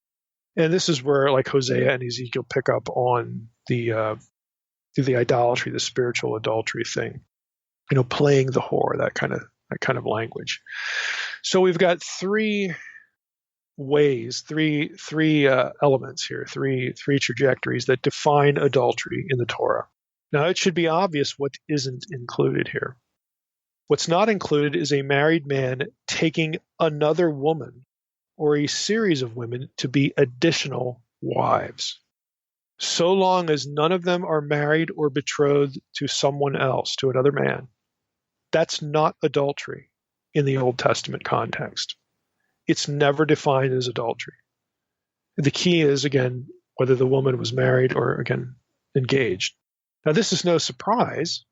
And this is where, like, Hosea and Ezekiel pick up on the idolatry, the spiritual adultery thing. Playing the whore, that kind of language. So we've got three ways, three elements here, three trajectories that define adultery in the Torah. Now, it should be obvious what isn't included here. What's not included is a married man taking another woman or a series of women to be additional wives, so long as none of them are married or betrothed to someone else, to another man. That's not adultery in the Old Testament context. It's never defined as adultery. The key is, again, whether the woman was married or, again, engaged. Now, this is no surprise,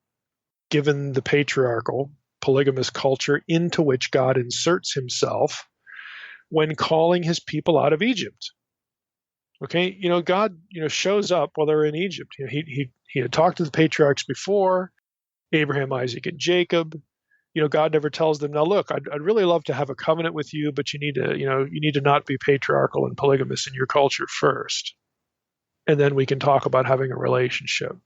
given the patriarchal, polygamous culture into which God inserts himself when calling his people out of Egypt. Okay, God, shows up while they're in Egypt. He had talked to the patriarchs before, Abraham, Isaac, and Jacob. God never tells them, now look, I'd really love to have a covenant with you, but you need to not be patriarchal and polygamous in your culture first. And then we can talk about having a relationship.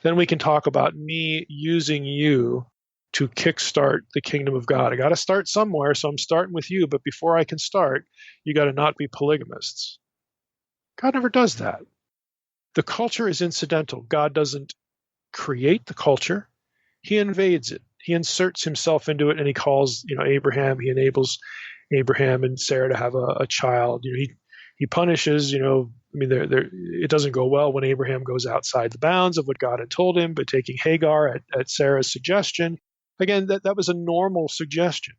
Then we can talk about me using you to kickstart the kingdom of God. I got to start somewhere, so I'm starting with you. But before I can start, you got to not be polygamists. God never does that. The culture is incidental. God doesn't create the culture. He invades it. He inserts himself into it, and he calls, Abraham. He enables Abraham and Sarah to have a child. He punishes, it doesn't go well when Abraham goes outside the bounds of what God had told him, but taking Hagar at Sarah's suggestion, again, that was a normal suggestion.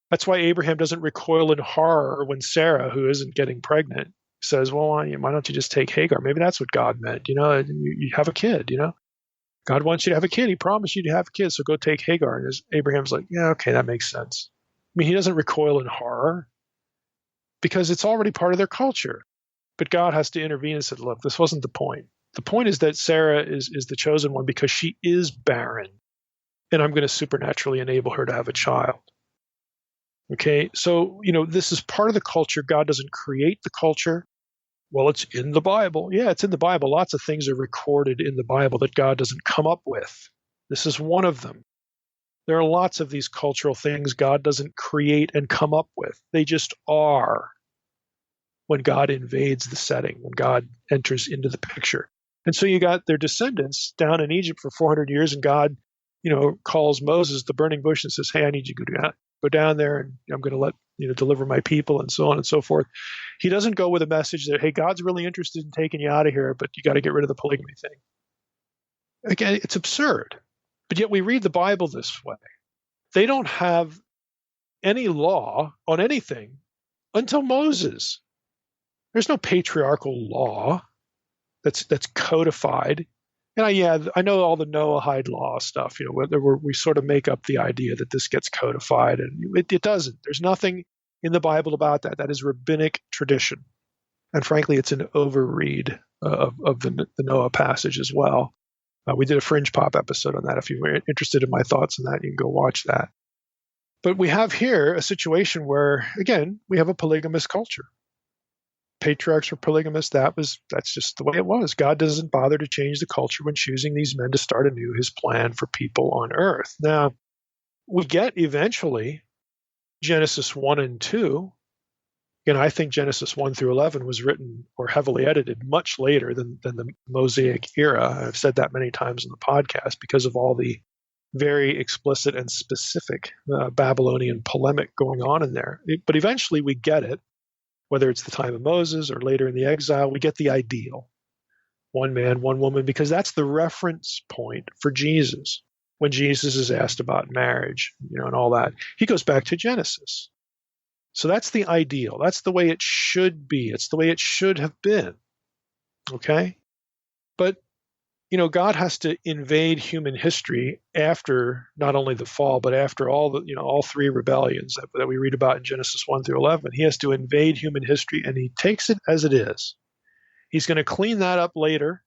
That's why Abraham doesn't recoil in horror when Sarah, who isn't getting pregnant, says, well, why don't you just take Hagar? Maybe that's what God meant. You have a kid, God wants you to have a kid. He promised you to have a kid, so go take Hagar. And Abraham's like, yeah, okay, that makes sense. He doesn't recoil in horror because it's already part of their culture. But God has to intervene and said, look, this wasn't the point. The point is that Sarah is the chosen one because she is barren, and I'm going to supernaturally enable her to have a child. Okay, so, this is part of the culture. God doesn't create the culture. Well, it's in the Bible. Yeah, it's in the Bible. Lots of things are recorded in the Bible that God doesn't come up with. This is one of them. There are lots of these cultural things God doesn't create and come up with. They just are when God invades the setting, when God enters into the picture. And so you got their descendants down in Egypt for 400 years, and God, calls Moses, the burning bush, and says, hey, I need you to go down there, and I'm going to let deliver my people, and so on and so forth. He doesn't go with a message that, hey, God's really interested in taking you out of here, but you got to get rid of the polygamy thing. Again, it's absurd. But yet we read the Bible this way. They don't have any law on anything until Moses. There's no patriarchal law that's codified. And I know all the Noahide law stuff, whether we sort of make up the idea that this gets codified, and it doesn't. There's nothing in the Bible about that. That is rabbinic tradition. And frankly, it's an overread of the Noah passage as well. We did a Fringe Pop episode on that. If you were interested in my thoughts on that, you can go watch that. But we have here a situation where, again, we have a polygamous culture. Patriarchs were polygamous. That's just the way it was. God doesn't bother to change the culture when choosing these men to start anew his plan for people on earth. Now, we get eventually Genesis 1 and 2. And I think Genesis 1 through 11 was written or heavily edited much later than the Mosaic era. I've said that many times in the podcast because of all the very explicit and specific Babylonian polemic going on in there. But eventually we get it, whether it's the time of Moses or later in the exile, we get the ideal. One man, one woman, because that's the reference point for Jesus. When Jesus is asked about marriage, and all that, he goes back to Genesis. So that's the ideal. That's the way it should be. It's the way it should have been. Okay? But, God has to invade human history after not only the fall, but after all three rebellions that we read about in Genesis 1 through 11. He has to invade human history, and he takes it as it is. He's going to clean that up later.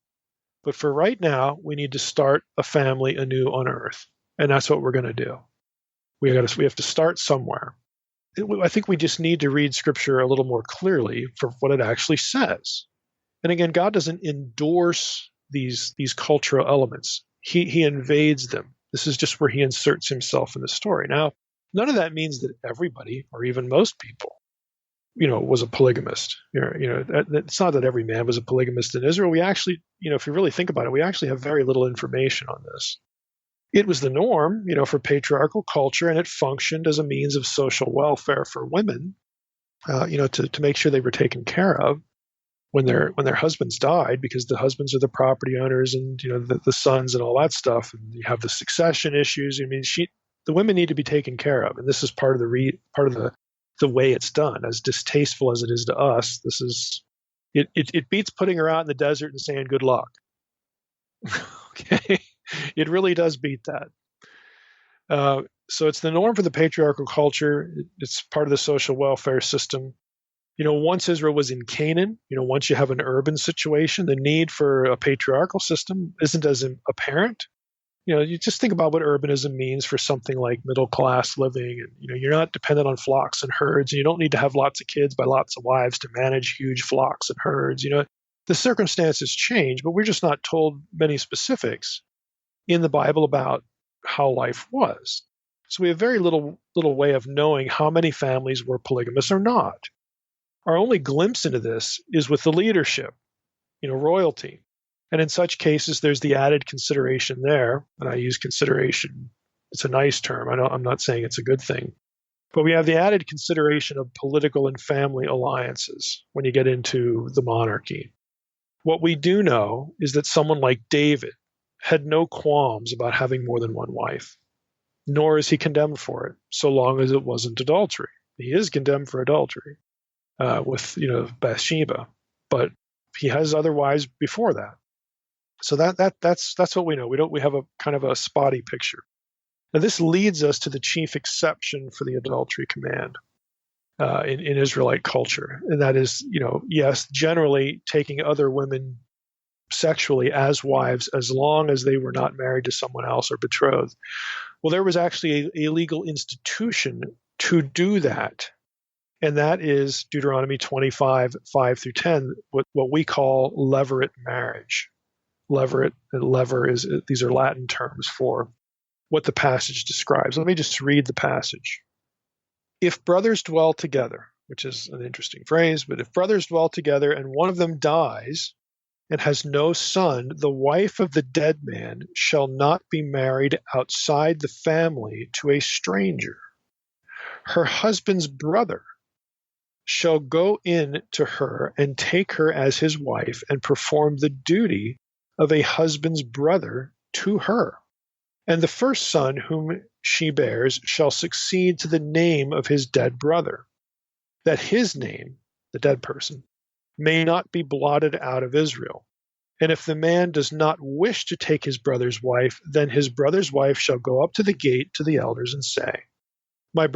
But for right now, we need to start a family anew on earth. And that's what we're going to do. We have to start somewhere. I think we just need to read Scripture a little more clearly for what it actually says. And again, God doesn't endorse these cultural elements. He invades them. This is just where he inserts himself in the story. Now, none of that means that everybody, or even most people, was a polygamist. It's not that every man was a polygamist in Israel. We actually, if you really think about it, we actually have very little information on this. It was the norm, for patriarchal culture, and it functioned as a means of social welfare for women, to make sure they were taken care of when their husbands died, because the husbands are the property owners, and the sons and all that stuff, and you have the succession issues. The women need to be taken care of, and this is part of the way it's done. As distasteful as it is to us, this is it beats putting her out in the desert and saying good luck. Okay, it really does beat that. So it's the norm for the patriarchal culture. It's part of the social welfare system. Once Israel was in Canaan, once you have an urban situation, the need for a patriarchal system isn't as apparent. You just think about what urbanism means for something like middle-class living. And, you're not dependent on flocks and herds, and you don't need to have lots of kids by lots of wives to manage huge flocks and herds. The circumstances change, but we're just not told many specifics in the Bible about how life was. So we have very little way of knowing how many families were polygamous or not. Our only glimpse into this is with the leadership, royalty. And in such cases, there's the added consideration there, and I use consideration. It's a nice term. I'm not saying it's a good thing. But we have the added consideration of political and family alliances when you get into the monarchy. What we do know is that someone like David had no qualms about having more than one wife, nor is he condemned for it, so long as it wasn't adultery. He is condemned for adultery with Bathsheba, but he has other wives before that. So that's what we know. We have a kind of a spotty picture. Now this leads us to the chief exception for the adultery command in Israelite culture, and that is, yes, generally taking other women sexually as wives as long as they were not married to someone else or betrothed. Well, there was actually a legal institution to do that, and that is Deuteronomy 25, 5 through 10, what we call levirate marriage. Levirate and lever these are Latin terms for what the passage describes. Let me just read the passage. If brothers dwell together, which is an interesting phrase, but if brothers dwell together and one of them dies and has no son, the wife of the dead man shall not be married outside the family to a stranger. Her husband's brother shall go in to her and take her as his wife and perform the duty of a husband's brother to her. And the first son whom she bears shall succeed to the name of his dead brother, that his name, the dead person, may not be blotted out of Israel. And if the man does not wish to take his brother's wife, then his brother's wife shall go up to the gate to the elders and say, my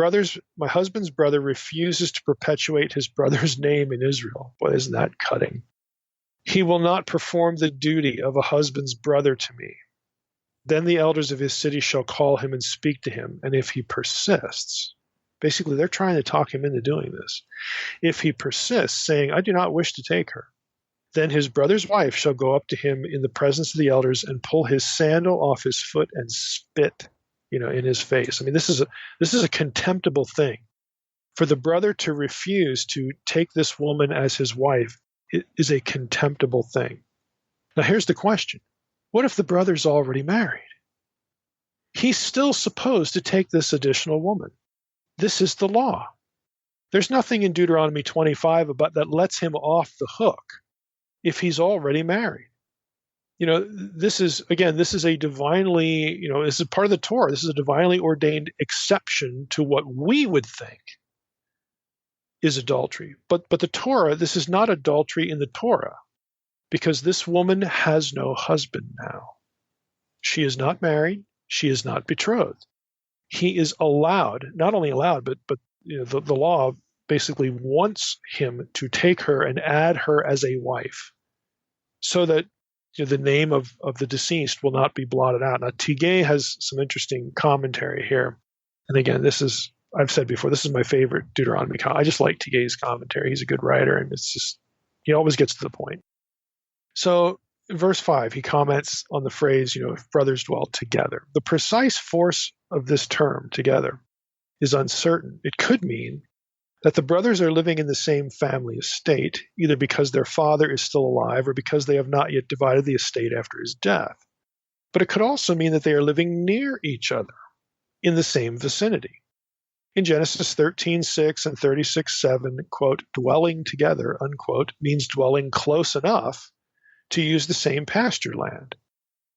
husband's brother refuses to perpetuate his brother's name in Israel. Boy, isn't that cutting? He will not perform the duty of a husband's brother to me. Then the elders of his city shall call him and speak to him. And if he persists, basically they're trying to talk him into doing this. If he persists, saying, I do not wish to take her, then his brother's wife shall go up to him in the presence of the elders and pull his sandal off his foot and spit, in his face. I mean, this is a contemptible thing. For the brother to refuse to take this woman as his wife is a contemptible thing. Now, here's the question. What if the brother's already married? he's still supposed to take this additional woman. This is the law. There's nothing in Deuteronomy 25 about that lets him off the hook if he's already married. This is a divinely, this is part of the Torah. This is a divinely ordained exception to what we would think is adultery. But the Torah, this is not adultery in the Torah, because this woman has no husband now. She is not married. She is not betrothed. He is allowed, not only allowed, but the law basically wants him to take her and add her as a wife, so that the name of the deceased will not be blotted out. Now, Tigay has some interesting commentary here. And again, I've said before, this is my favorite Deuteronomy. I just like Tigay's commentary. He's a good writer, and he always gets to the point. So, in verse 5, he comments on the phrase, if brothers dwell together. The precise force of this term, together, is uncertain. It could mean that the brothers are living in the same family estate, either because their father is still alive or because they have not yet divided the estate after his death. But it could also mean that they are living near each other in the same vicinity. In Genesis 13:6 and 36:7, quote, dwelling together, unquote, means dwelling close enough to use the same pasture land.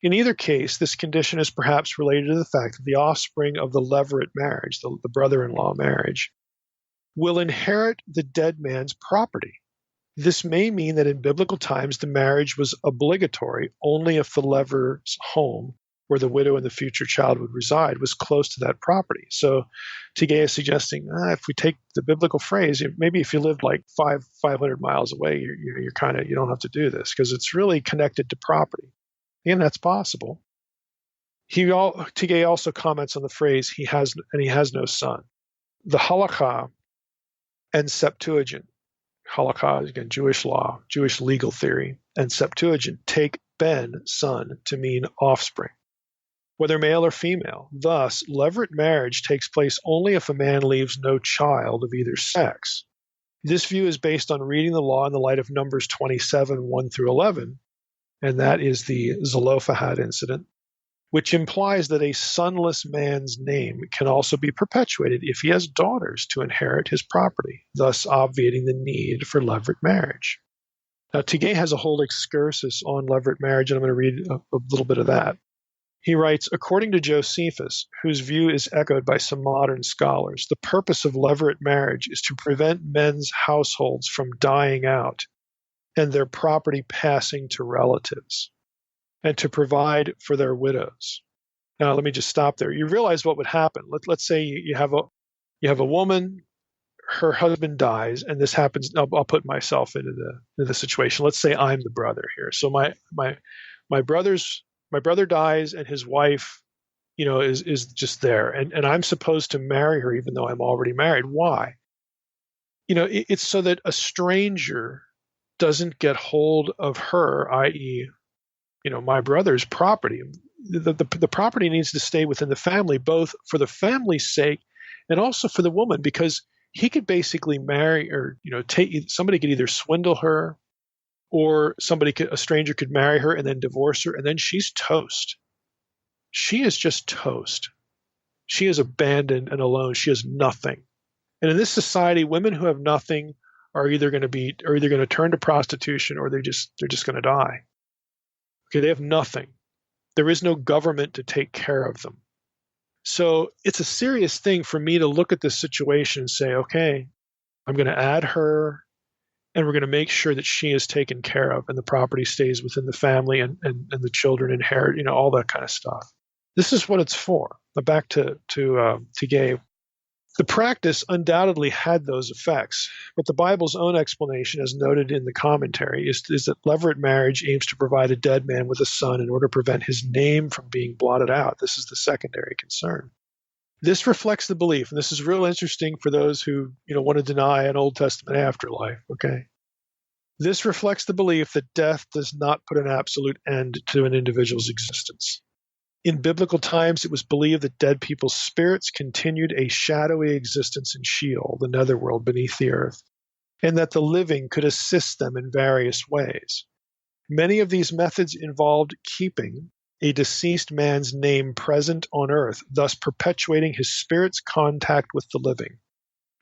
In either case, this condition is perhaps related to the fact that the offspring of the levirate marriage, the brother-in-law marriage, will inherit the dead man's property. This may mean that in biblical times the marriage was obligatory only if the levirate's home, where the widow and the future child would reside, was close to that property. So Tigay is suggesting, if we take the biblical phrase, maybe if you lived like 500 miles away, you don't have to do this because it's really connected to property. And that's possible. Tigay also comments on the phrase he has no son. The halakha and Septuagint, halakha is again Jewish law, Jewish legal theory, and Septuagint take ben, son, to mean offspring, whether male or female. Thus, levirate marriage takes place only if a man leaves no child of either sex. This view is based on reading the law in the light of Numbers 27, 1 through 11, and that is the Zelophehad incident, which implies that a sonless man's name can also be perpetuated if he has daughters to inherit his property, thus obviating the need for levirate marriage. Now, Tigay has a whole excursus on levirate marriage, and I'm going to read a little bit of that. He writes, according to Josephus, whose view is echoed by some modern scholars, the purpose of levirate marriage is to prevent men's households from dying out and their property passing to relatives, and to provide for their widows. Now, let me just stop there. You realize what would happen. Let's say you have a woman, her husband dies, and this happens. I'll put myself into the situation. Let's say I'm the brother here. So my brother dies, and his wife, is just there, and I'm supposed to marry her even though I'm already married. Why? It's so that a stranger doesn't get hold of her, i.e., my brother's property. The property needs to stay within the family, both for the family's sake and also for the woman, because he could basically marry or somebody could either swindle her, or a stranger could marry her and then divorce her, and then she's toast. She is just toast. She is abandoned and alone. She has nothing. And in this society, women who have nothing are either going to turn to prostitution, or they're just going to die. Okay, they have nothing. There is no government to take care of them. So it's a serious thing for me to look at this situation and say, okay, I'm going to add her, and we're going to make sure that she is taken care of and the property stays within the family and the children inherit, all that kind of stuff. This is what it's for. But back to Tigay. The practice undoubtedly had those effects, but the Bible's own explanation, as noted in the commentary, is that levirate marriage aims to provide a dead man with a son in order to prevent his name from being blotted out. This is the secondary concern. This reflects the belief, and this is real interesting for those who want to deny an Old Testament afterlife. Okay, this reflects the belief that death does not put an absolute end to an individual's existence. In biblical times, it was believed that dead people's spirits continued a shadowy existence in Sheol, the netherworld beneath the earth, and that the living could assist them in various ways. Many of these methods involved keeping a deceased man's name present on earth, thus perpetuating his spirit's contact with the living.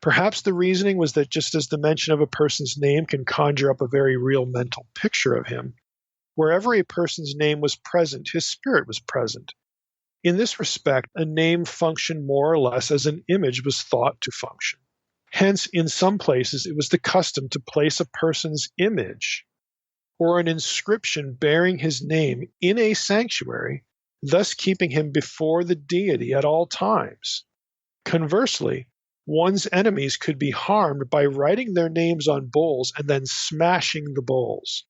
Perhaps the reasoning was that just as the mention of a person's name can conjure up a very real mental picture of him, wherever a person's name was present, his spirit was present. In this respect, a name functioned more or less as an image was thought to function. Hence, in some places, it was the custom to place a person's image or an inscription bearing his name in a sanctuary, thus keeping him before the deity at all times. Conversely, one's enemies could be harmed by writing their names on bowls and then smashing the bowls,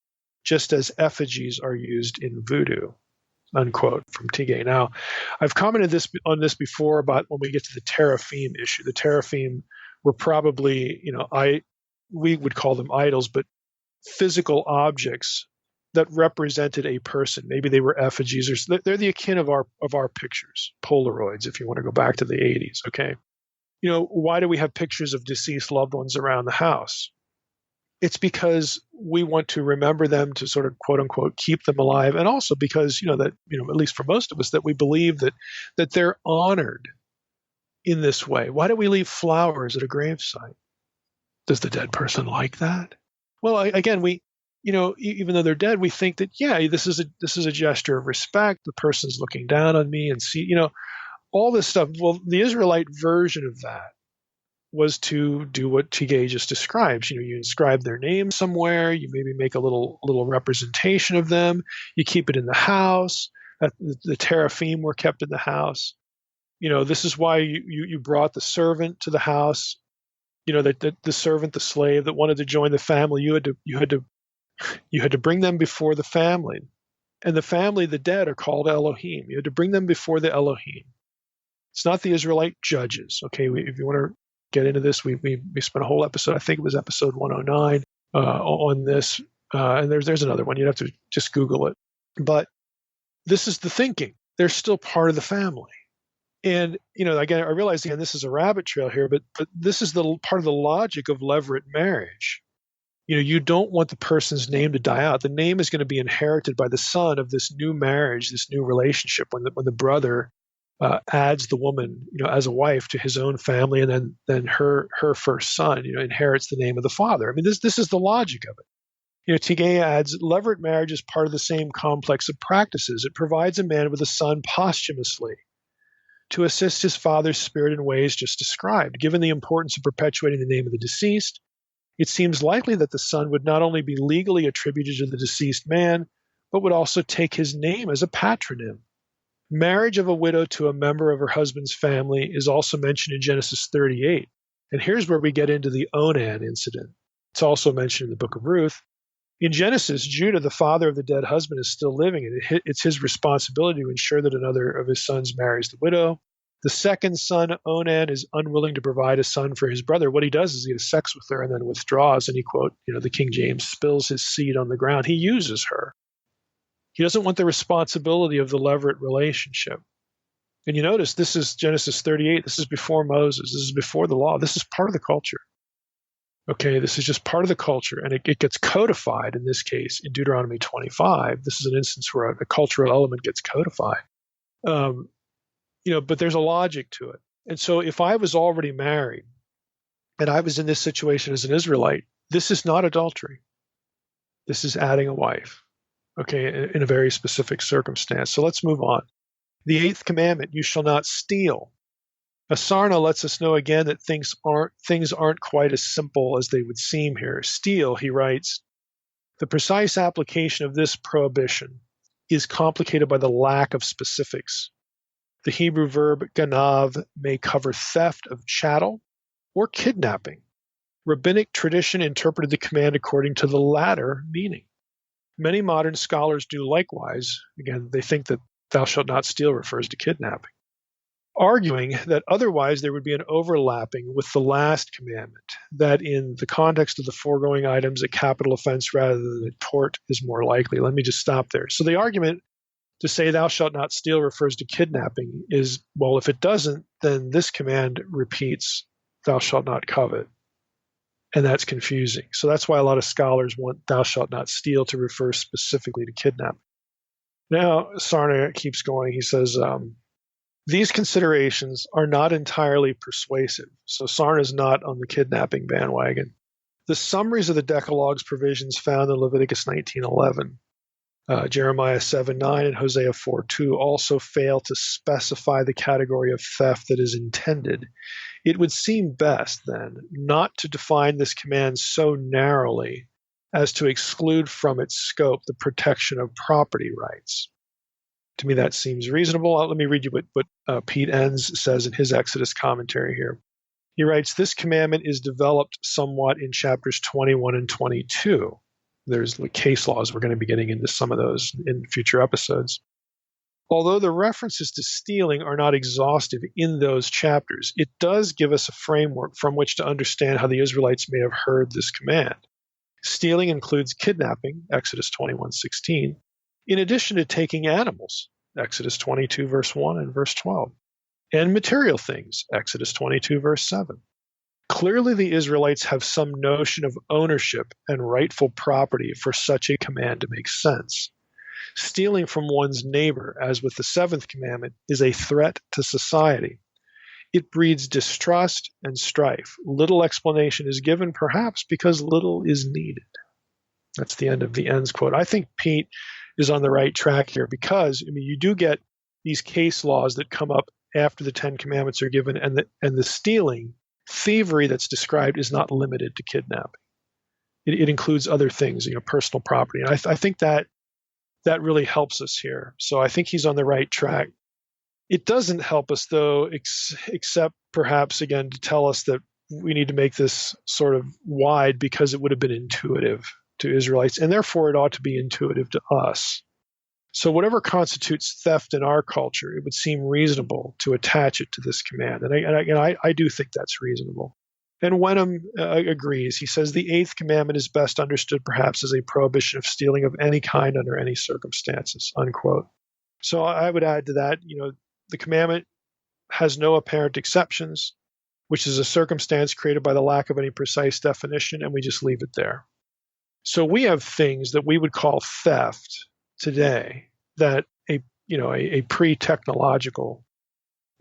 just as effigies are used in voodoo, unquote, from Tigay. Now, I've commented on this before about when we get to the teraphim issue. The teraphim were probably, we would call them idols, but physical objects that represented a person. Maybe they were effigies, or they're the akin of our pictures, Polaroids, if you want to go back to the 80s, okay? Why do we have pictures of deceased loved ones around the house? It's because we want to remember them, to sort of quote unquote keep them alive, and also because at least for most of us, that we believe that they're honored in this way. Why do we leave flowers at a gravesite? Does the dead person like that? Well, again, we even though they're dead, we think that this is a gesture of respect. The person's looking down on me and see all this stuff. Well, the Israelite version of that was to do what Tigay just describes. You inscribe their name somewhere. You maybe make a little representation of them. You keep it in the house. The teraphim were kept in the house. This is why you brought the servant to the house. The servant, the slave that wanted to join the family, you had to bring them before the family, and the family, the dead, are called Elohim. You had to bring them before the Elohim. It's not the Israelite judges. Okay, if you want to get into this, we spent a whole episode. I think it was episode 109 on this, and there's another one. You'd have to just Google it. But this is the thinking. They're still part of the family. And, again, I realize, this is a rabbit trail here, but this is the part of the logic of levirate marriage. You don't want the person's name to die out. The name is going to be inherited by the son of this new marriage, this new relationship, when the brother adds the woman, as a wife to his own family, and then her first son, inherits the name of the father. I mean, this is the logic of it. Tigay adds, levirate marriage is part of the same complex of practices. It provides a man with a son posthumously to assist his father's spirit in ways just described. Given the importance of perpetuating the name of the deceased, it seems likely that the son would not only be legally attributed to the deceased man, but would also take his name as a patronym. Marriage of a widow to a member of her husband's family is also mentioned in Genesis 38. And here's where we get into the Onan incident. It's also mentioned in the book of Ruth. In Genesis, Judah, the father of the dead husband, is still living, and it's his responsibility to ensure that another of his sons marries the widow. The second son, Onan, is unwilling to provide a son for his brother. What he does is he has sex with her and then withdraws, and he, quote, the King James, spills his seed on the ground. He uses her. He doesn't want the responsibility of the levirate relationship. And you notice this is Genesis 38. This is before Moses. This is before the law. This is part of the culture. Okay, this is just part of the culture, and it gets codified in this case in Deuteronomy 25. This is an instance where a cultural element gets codified. But there's a logic to it. And so if I was already married and I was in this situation as an Israelite, this is not adultery. This is adding a wife, okay, in a very specific circumstance. So let's move on. The eighth commandment, you shall not steal. Asarna lets us know again that things aren't quite as simple as they would seem here. Steal, he writes, the precise application of this prohibition is complicated by the lack of specifics. The Hebrew verb ganav may cover theft of chattel or kidnapping. Rabbinic tradition interpreted the command according to the latter meaning. Many modern scholars do likewise. Again, they think that thou shalt not steal refers to kidnapping, arguing that otherwise there would be an overlapping with the last commandment, that in the context of the foregoing items, a capital offense rather than a tort is more likely. Let me just stop there. So the argument to say thou shalt not steal refers to kidnapping is, well, if it doesn't, then this command repeats thou shalt not covet. And that's confusing. So that's why a lot of scholars want thou shalt not steal to refer specifically to kidnapping. Now, Sarna keeps going. He says, these considerations are not entirely persuasive. So Sarna is not on the kidnapping bandwagon. The summaries of the Decalogue's provisions found in Leviticus 19:11, Jeremiah 7:9, and Hosea 4:2 also fail to specify the category of theft that is intended. It would seem best, then, not to define this command so narrowly as to exclude from its scope the protection of property rights. To me, that seems reasonable. Let me read you what Pete Enns says in his Exodus commentary here. He writes, this commandment is developed somewhat in chapters 21 and 22. There's case laws. We're going to be getting into some of those in future episodes. Although the references to stealing are not exhaustive in those chapters, it does give us a framework from which to understand how the Israelites may have heard this command. Stealing includes kidnapping, Exodus 21:16, in addition to taking animals, Exodus 22, verse 1 and verse 12, and material things, Exodus 22, verse 7. Clearly, the Israelites have some notion of ownership and rightful property for such a command to make sense. Stealing from one's neighbor, as with the seventh commandment, is a threat to society. It breeds distrust and strife. Little explanation is given, perhaps because little is needed. That's the end of the Enns quote. I think Pete is on the right track here because, you do get these case laws that come up after the Ten Commandments are given, and the stealing, thievery that's described is not limited to kidnapping. It includes other things, personal property. And I think that really helps us here. So I think he's on the right track. It doesn't help us, though, except perhaps, again, to tell us that we need to make this sort of wide because it would have been intuitive to Israelites, and therefore it ought to be intuitive to us. So whatever constitutes theft in our culture, it would seem reasonable to attach it to this command. And I do think that's reasonable. And Wenham agrees. He says the eighth commandment is best understood perhaps as a prohibition of stealing of any kind under any circumstances, unquote. So I would add to that, the commandment has no apparent exceptions, which is a circumstance created by the lack of any precise definition, and we just leave it there. So we have things that we would call theft today that a pre-technological,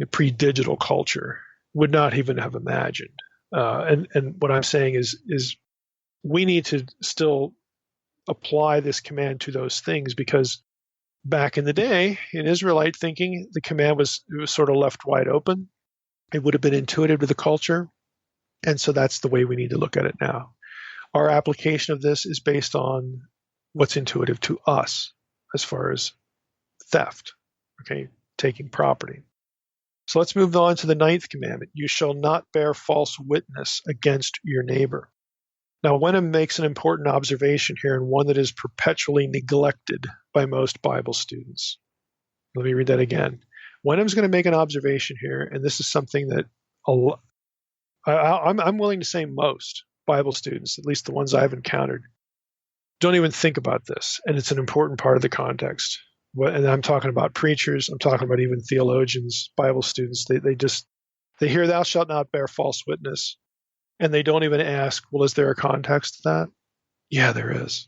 a pre-digital culture would not even have imagined. And what I'm saying is we need to still apply this command to those things because back in the day, in Israelite thinking, the command was sort of left wide open. It would have been intuitive to the culture. And so that's the way we need to look at it now. Our application of this is based on what's intuitive to us as far as theft, taking property. So let's move on to the ninth commandment. You shall not bear false witness against your neighbor. Now, Wenham makes an important observation here, and one that is perpetually neglected by most Bible students. Let me read that again. Wenham's going to make an observation here, and this is something that I'm willing to say most Bible students, at least the ones I've encountered, don't even think about this, and it's an important part of the context. And I'm talking about preachers, I'm talking about even theologians, Bible students. They hear thou shalt not bear false witness, and they don't even ask, well, is there a context to that? Yeah, there is.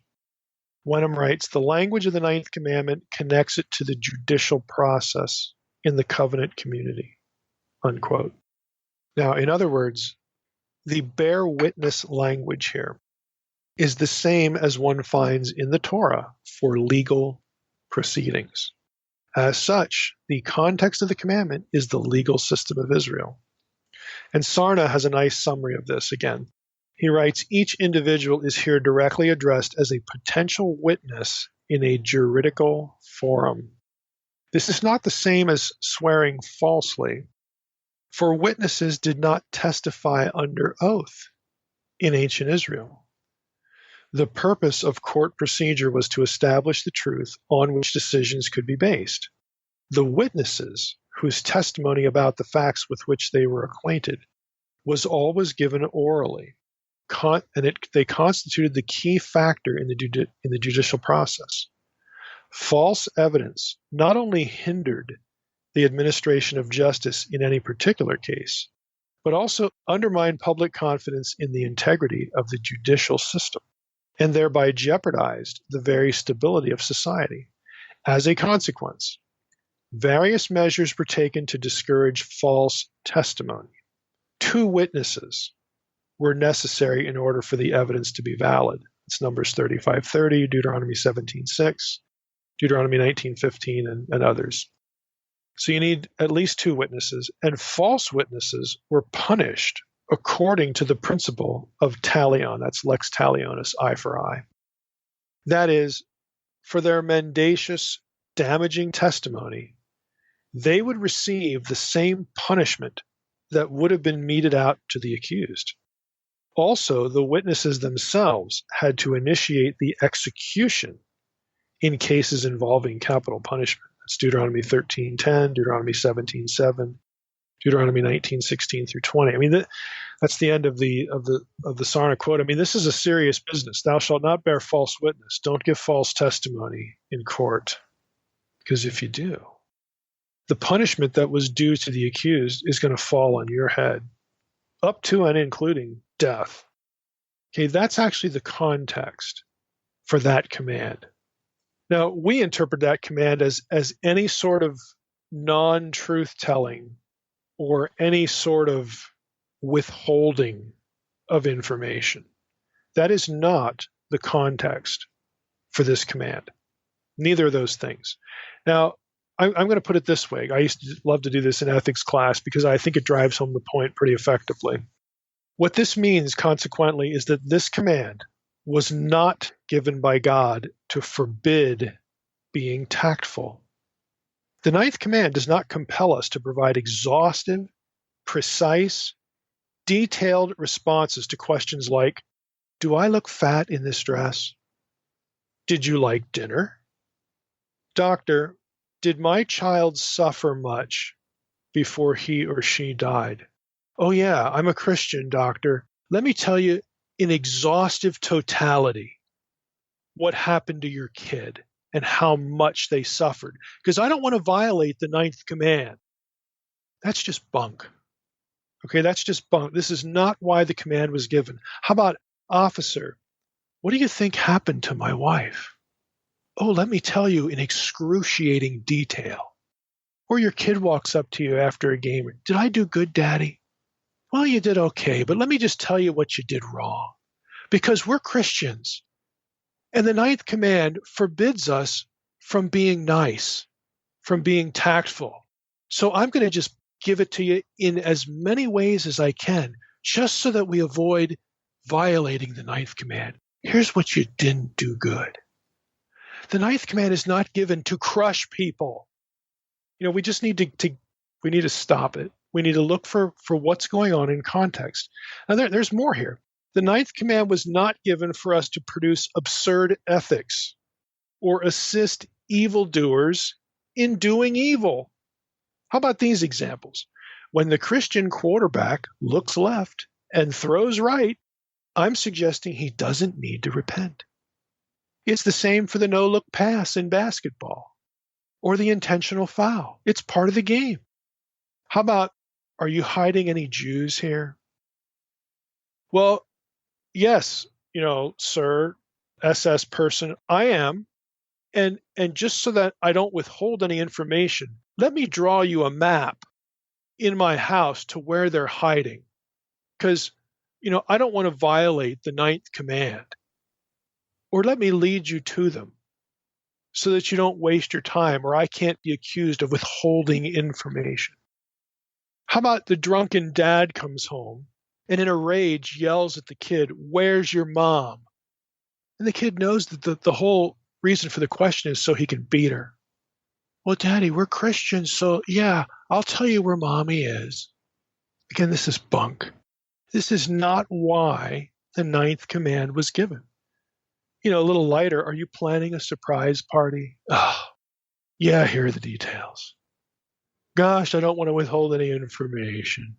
Wenham writes, the language of the ninth commandment connects it to the judicial process in the covenant community, unquote. Now, in other words, the bear witness language here is the same as one finds in the Torah for legal proceedings. As such, the context of the commandment is the legal system of Israel. And Sarna has a nice summary of this again. He writes, each individual is here directly addressed as a potential witness in a juridical forum. This is not the same as swearing falsely, for witnesses did not testify under oath in ancient Israel. The purpose of court procedure was to establish the truth on which decisions could be based. The witnesses, whose testimony about the facts with which they were acquainted, was always given orally, and they constituted the key factor in the judicial process. False evidence not only hindered the administration of justice in any particular case, but also undermined public confidence in the integrity of the judicial system, and thereby jeopardized the very stability of society. As a consequence, various measures were taken to discourage false testimony. 2 witnesses were necessary in order for the evidence to be valid. It's Numbers 35:30, Deuteronomy 17:6, Deuteronomy 19:15, and others. So you need at least 2 witnesses, and false witnesses were punished according to the principle of talion. That's lex talionis, eye for eye. That is, for their mendacious, damaging testimony, they would receive the same punishment that would have been meted out to the accused. Also, the witnesses themselves had to initiate the execution in cases involving capital punishment. That's Deuteronomy 13:10, Deuteronomy 17:7, Deuteronomy 19:16 through 20. I mean, that's the end of the Sarna quote. I mean, this is a serious business. Thou shalt not bear false witness. Don't give false testimony in court, because if you do, the punishment that was due to the accused is going to fall on your head, up to and including death. Okay, that's actually the context for that command. Now, we interpret that command as any sort of non-truth telling or any sort of withholding of information. That is not the context for this command. Neither of those things. Now, I'm going to put it this way. I used to love to do this in ethics class because I think it drives home the point pretty effectively. What this means, consequently, is that this command was not given by God to forbid being tactful. The 9th command does not compel us to provide exhaustive, precise, detailed responses to questions like, do I look fat in this dress? Did you like dinner? Doctor, did my child suffer much before he or she died? Oh yeah, I'm a Christian, doctor. Let me tell you in exhaustive totality what happened to your kid and how much they suffered, because I don't want to violate the 9th command. That's just bunk. Okay, that's just bunk. This is not why the command was given. How about, officer, what do you think happened to my wife? Oh, let me tell you in excruciating detail. Or your kid walks up to you after a game. Did I do good, Daddy? Well, you did okay, but let me just tell you what you did wrong. Because we're Christians. And the 9th command forbids us from being nice, from being tactful. So I'm going to just give it to you in as many ways as I can, just so that we avoid violating the 9th command. Here's what you didn't do good. The 9th command is not given to crush people. You know, we just need to stop it. We need to look for what's going on in context. Now, there's more here. The 9th command was not given for us to produce absurd ethics or assist evildoers in doing evil. How about these examples? When the Christian quarterback looks left and throws right, I'm suggesting he doesn't need to repent. It's the same for the no-look pass in basketball or the intentional foul. It's part of the game. How about, are you hiding any Jews here? Well, yes, sir, SS person, I am. And just so that I don't withhold any information, let me draw you a map in my house to where they're hiding. Because, I don't want to violate the 9th command. Or let me lead you to them so that you don't waste your time, or I can't be accused of withholding information. How about the drunken dad comes home and in a rage yells at the kid, "Where's your mom?" And the kid knows that the whole reason for the question is so he can beat her. Well, Daddy, we're Christians, so yeah, I'll tell you where Mommy is. Again, this is bunk. This is not why the 9th command was given. A little lighter, are you planning a surprise party? Oh, yeah, here are the details. Gosh, I don't want to withhold any information.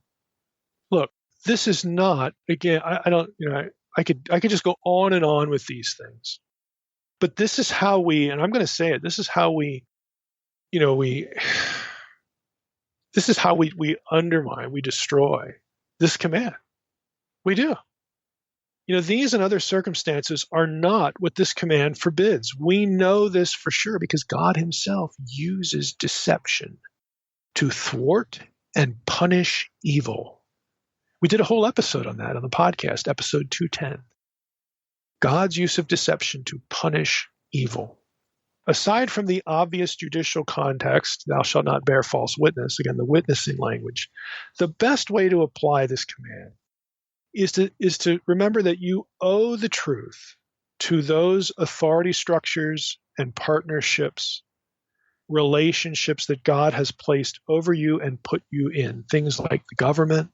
Look, this is not, again, I could just go on and on with these things. But this is how and I'm going to say it, this is how we undermine, we destroy this command. We do. These and other circumstances are not what this command forbids. We know this for sure because God himself uses deception to thwart and punish evil. We did a whole episode on that on the podcast, episode 210. God's use of deception to punish evil. Aside from the obvious judicial context, thou shalt not bear false witness, again, the witnessing language, the best way to apply this command is to remember that you owe the truth to those authority structures and partnerships, relationships that God has placed over you and put you in. Things like the government,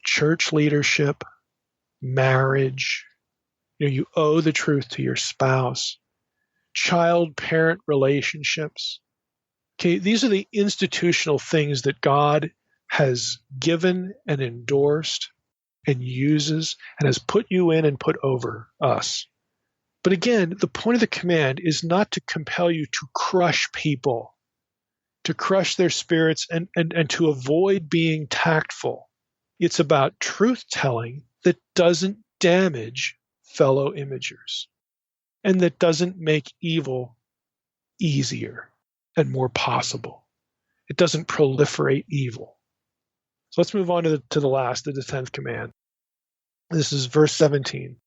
church leadership, marriage. You owe the truth to your spouse, child-parent relationships. Okay, these are the institutional things that God has given and endorsed and uses and has put you in and put over us. But again, the point of the command is not to compel you to crush people, to crush their spirits and to avoid being tactful. It's about truth-telling that doesn't damage fellow imagers and that doesn't make evil easier and more possible. It doesn't proliferate evil. So let's move on to the 10th command. This is verse 17.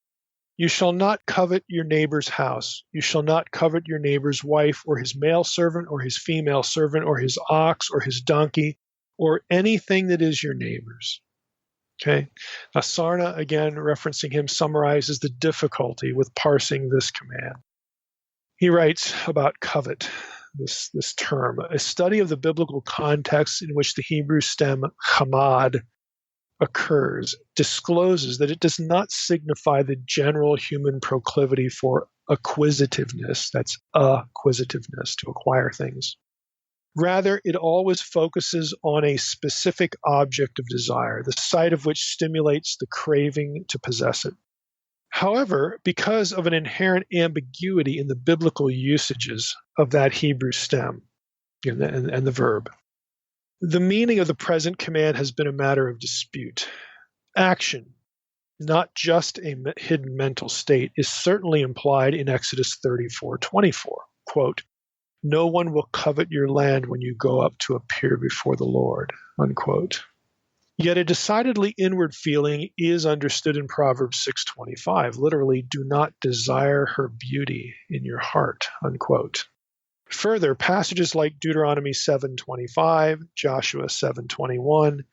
You shall not covet your neighbor's house. You shall not covet your neighbor's wife or his male servant or his female servant or his ox or his donkey or anything that is your neighbor's. Okay. Now, Sarna, again, referencing him, summarizes the difficulty with parsing this command. He writes about covet, this term, a study of the biblical context in which the Hebrew stem chamad occurs, discloses that it does not signify the general human proclivity for acquisitiveness, that's acquisitiveness, to acquire things. Rather, it always focuses on a specific object of desire, the sight of which stimulates the craving to possess it. However, because of an inherent ambiguity in the biblical usages of that Hebrew stem and the verb, the meaning of the present command has been a matter of dispute. Action, not just a hidden mental state, is certainly implied in Exodus 34:24. Quote, no one will covet your land when you go up to appear before the Lord, unquote. Yet a decidedly inward feeling is understood in Proverbs 6:25, literally, do not desire her beauty in your heart, unquote. Further, passages like Deuteronomy 7:25, Joshua 7:21,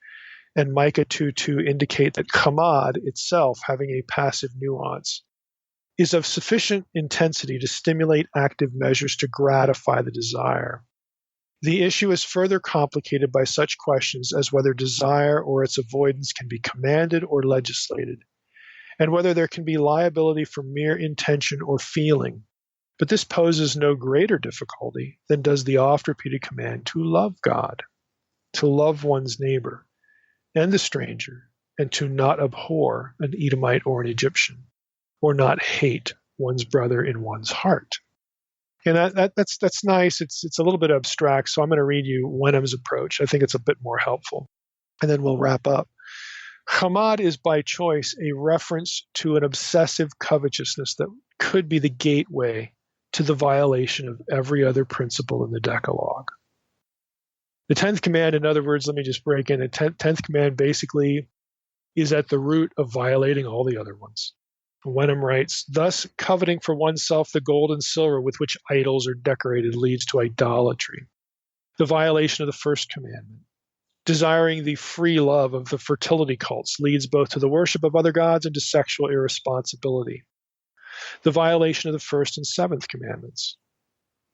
and Micah 2:2 indicate that chamad itself, having a passive nuance, is of sufficient intensity to stimulate active measures to gratify the desire. The issue is further complicated by such questions as whether desire or its avoidance can be commanded or legislated, and whether there can be liability for mere intention or feeling. But this poses no greater difficulty than does the oft-repeated command to love God, to love one's neighbor and the stranger, and to not abhor an Edomite or an Egyptian, or not hate one's brother in one's heart. And that's nice. It's a little bit abstract, so I'm going to read you Wenham's approach. I think it's a bit more helpful. And then we'll wrap up. Chamad is by choice a reference to an obsessive covetousness that could be the gateway to the violation of every other principle in the Decalogue. The 10th command, in other words, let me just break in. The 10th command basically is at the root of violating all the other ones. Wenham writes, thus coveting for oneself the gold and silver with which idols are decorated leads to idolatry, the violation of the first commandment. Desiring the free love of the fertility cults leads both to the worship of other gods and to sexual irresponsibility, the violation of the first and seventh commandments.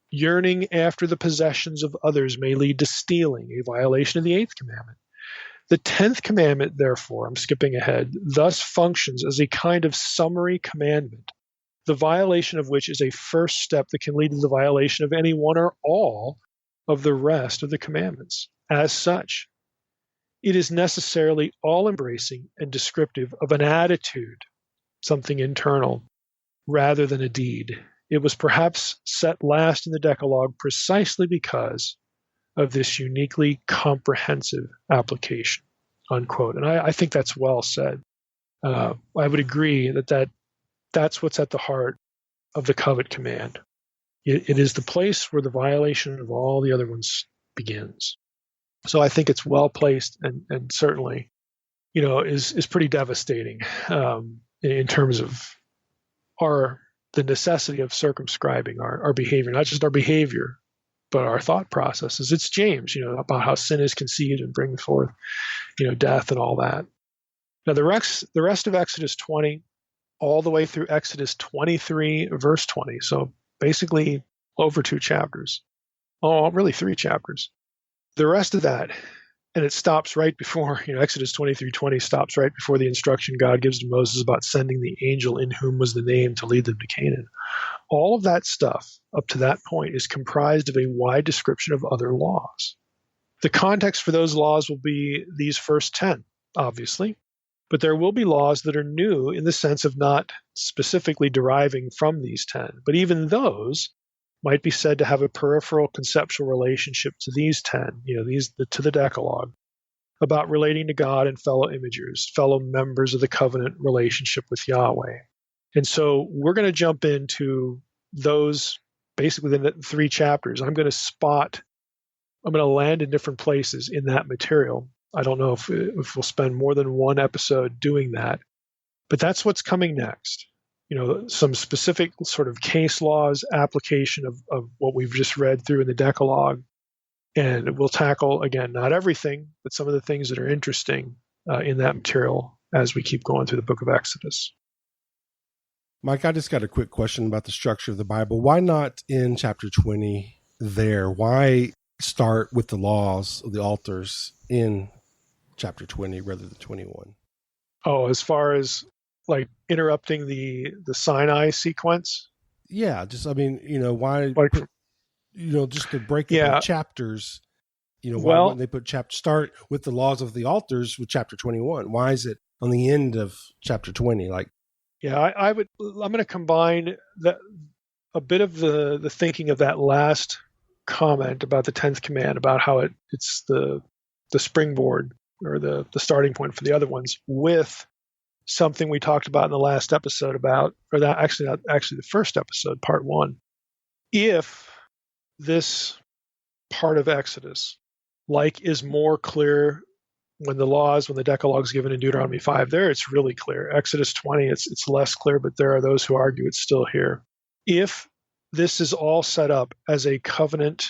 Yearning after the possessions of others may lead to stealing, a violation of the eighth commandment. The 10th commandment, therefore, I'm skipping ahead, thus functions as a kind of summary commandment, the violation of which is a first step that can lead to the violation of any one or all of the rest of the commandments. As such, it is necessarily all-embracing and descriptive of an attitude, something internal, rather than a deed. It was perhaps set last in the Decalogue precisely because of this uniquely comprehensive application, unquote. And I think that's well said. I would agree that's what's at the heart of the covet command. It is the place where the violation of all the other ones begins. So I think it's well placed and certainly, is pretty devastating in terms of the necessity of circumscribing our behavior, not just our behavior, but our thought processes. It's James, about how sin is conceived and brings forth, death and all that. Now, the rest of Exodus 20, all the way through Exodus 23, verse 20. So basically over 2 chapters. Oh, really 3 chapters. The rest of that, and it stops right before, Exodus 23:20 stops right before the instruction God gives to Moses about sending the angel in whom was the name to lead them to Canaan. All of that stuff up to that point is comprised of a wide description of other laws. The context for those laws will be these first 10, obviously, but there will be laws that are new in the sense of not specifically deriving from these 10. But even those might be said to have a peripheral conceptual relationship to these 10, to the Decalogue, about relating to God and fellow imagers, fellow members of the covenant relationship with Yahweh. And so we're going to jump into those, basically the 3 chapters. I'm going to land in different places in that material. I don't know if we'll spend more than one episode doing that, but that's what's coming next. Some specific sort of case laws, application of what we've just read through in the Decalogue. And we'll tackle, again, not everything, but some of the things that are interesting in that material as we keep going through the book of Exodus. Mike, I just got a quick question about the structure of the Bible. Why not in chapter 20 there? Why start with the laws of the altars in chapter 20 rather than 21? Oh, as far as like interrupting the Sinai sequence? Yeah, why, just to break up chapters, why wouldn't they put start with the laws of the altars with chapter 21? Why is it on the end of chapter 20? I'm going to combine a bit of the thinking of that last comment about the 10th command, about how it's the springboard or the starting point for the other ones, with something we talked about in the last episode the first episode, part 1. If this part of Exodus, is more clear when the Decalogue is given in Deuteronomy 5, there it's really clear. Exodus 20, it's less clear, but there are those who argue it's still here. If this is all set up as a covenant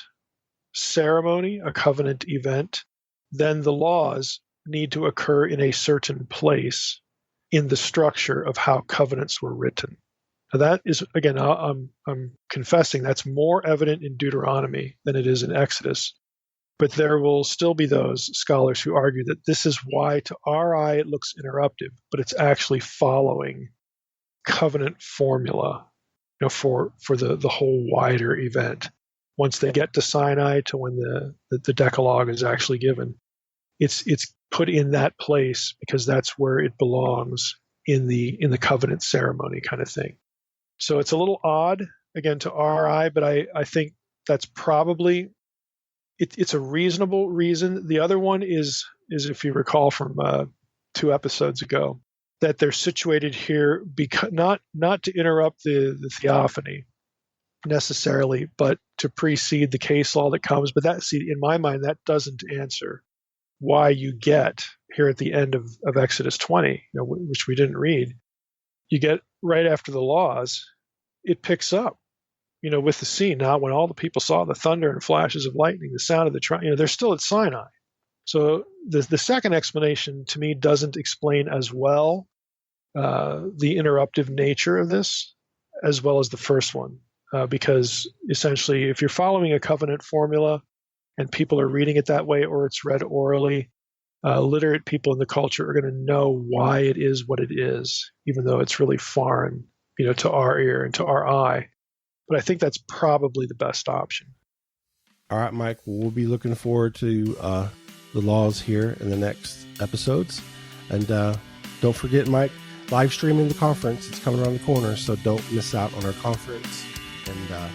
ceremony, a covenant event, then the laws need to occur in a certain place in the structure of how covenants were written. Now that is, again, I'm confessing that's more evident in Deuteronomy than it is in Exodus. But there will still be those scholars who argue that this is why to our eye it looks interruptive, but it's actually following covenant formula, for the whole wider event. Once they get to Sinai to when the Decalogue is actually given, it's put in that place because that's where it belongs in the covenant ceremony kind of thing. So it's a little odd, again, to our eye, but I think that's probably it's a reasonable reason. The other one is if you recall from 2 episodes ago, that they're situated here because not to interrupt the theophany necessarily, but to precede the case law that comes. But in my mind, that doesn't answer why you get here at the end of Exodus 20, which we didn't read. You get right after the laws, it picks up, with the scene. Now, when all the people saw the thunder and flashes of lightning, the sound of the trumpet, they're still at Sinai. So the second explanation to me doesn't explain as well the interruptive nature of this as well as the first one, because essentially if you're following a covenant formula and people are reading it that way, or it's read orally, literate people in the culture are going to know why it is what it is, even though it's really foreign, to our ear and to our eye. But I think that's probably the best option. All right, Mike, we'll be looking forward to the laws here in the next episodes. And don't forget, Mike, live streaming the conference. It's coming around the corner, so don't miss out on our conference. And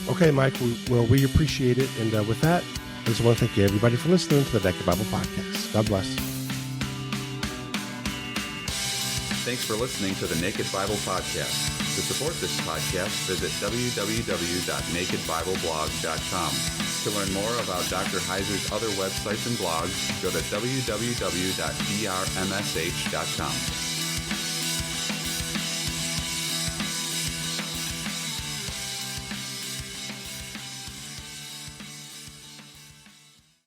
okay, Mike, we appreciate it. And with that, I just want to thank you, everybody, for listening to the Decalogue Bible Podcast. God bless. Thanks for listening to the Naked Bible Podcast. To support this podcast, visit www.nakedbibleblog.com. To learn more about Dr. Heiser's other websites and blogs, go to www.drmsh.com.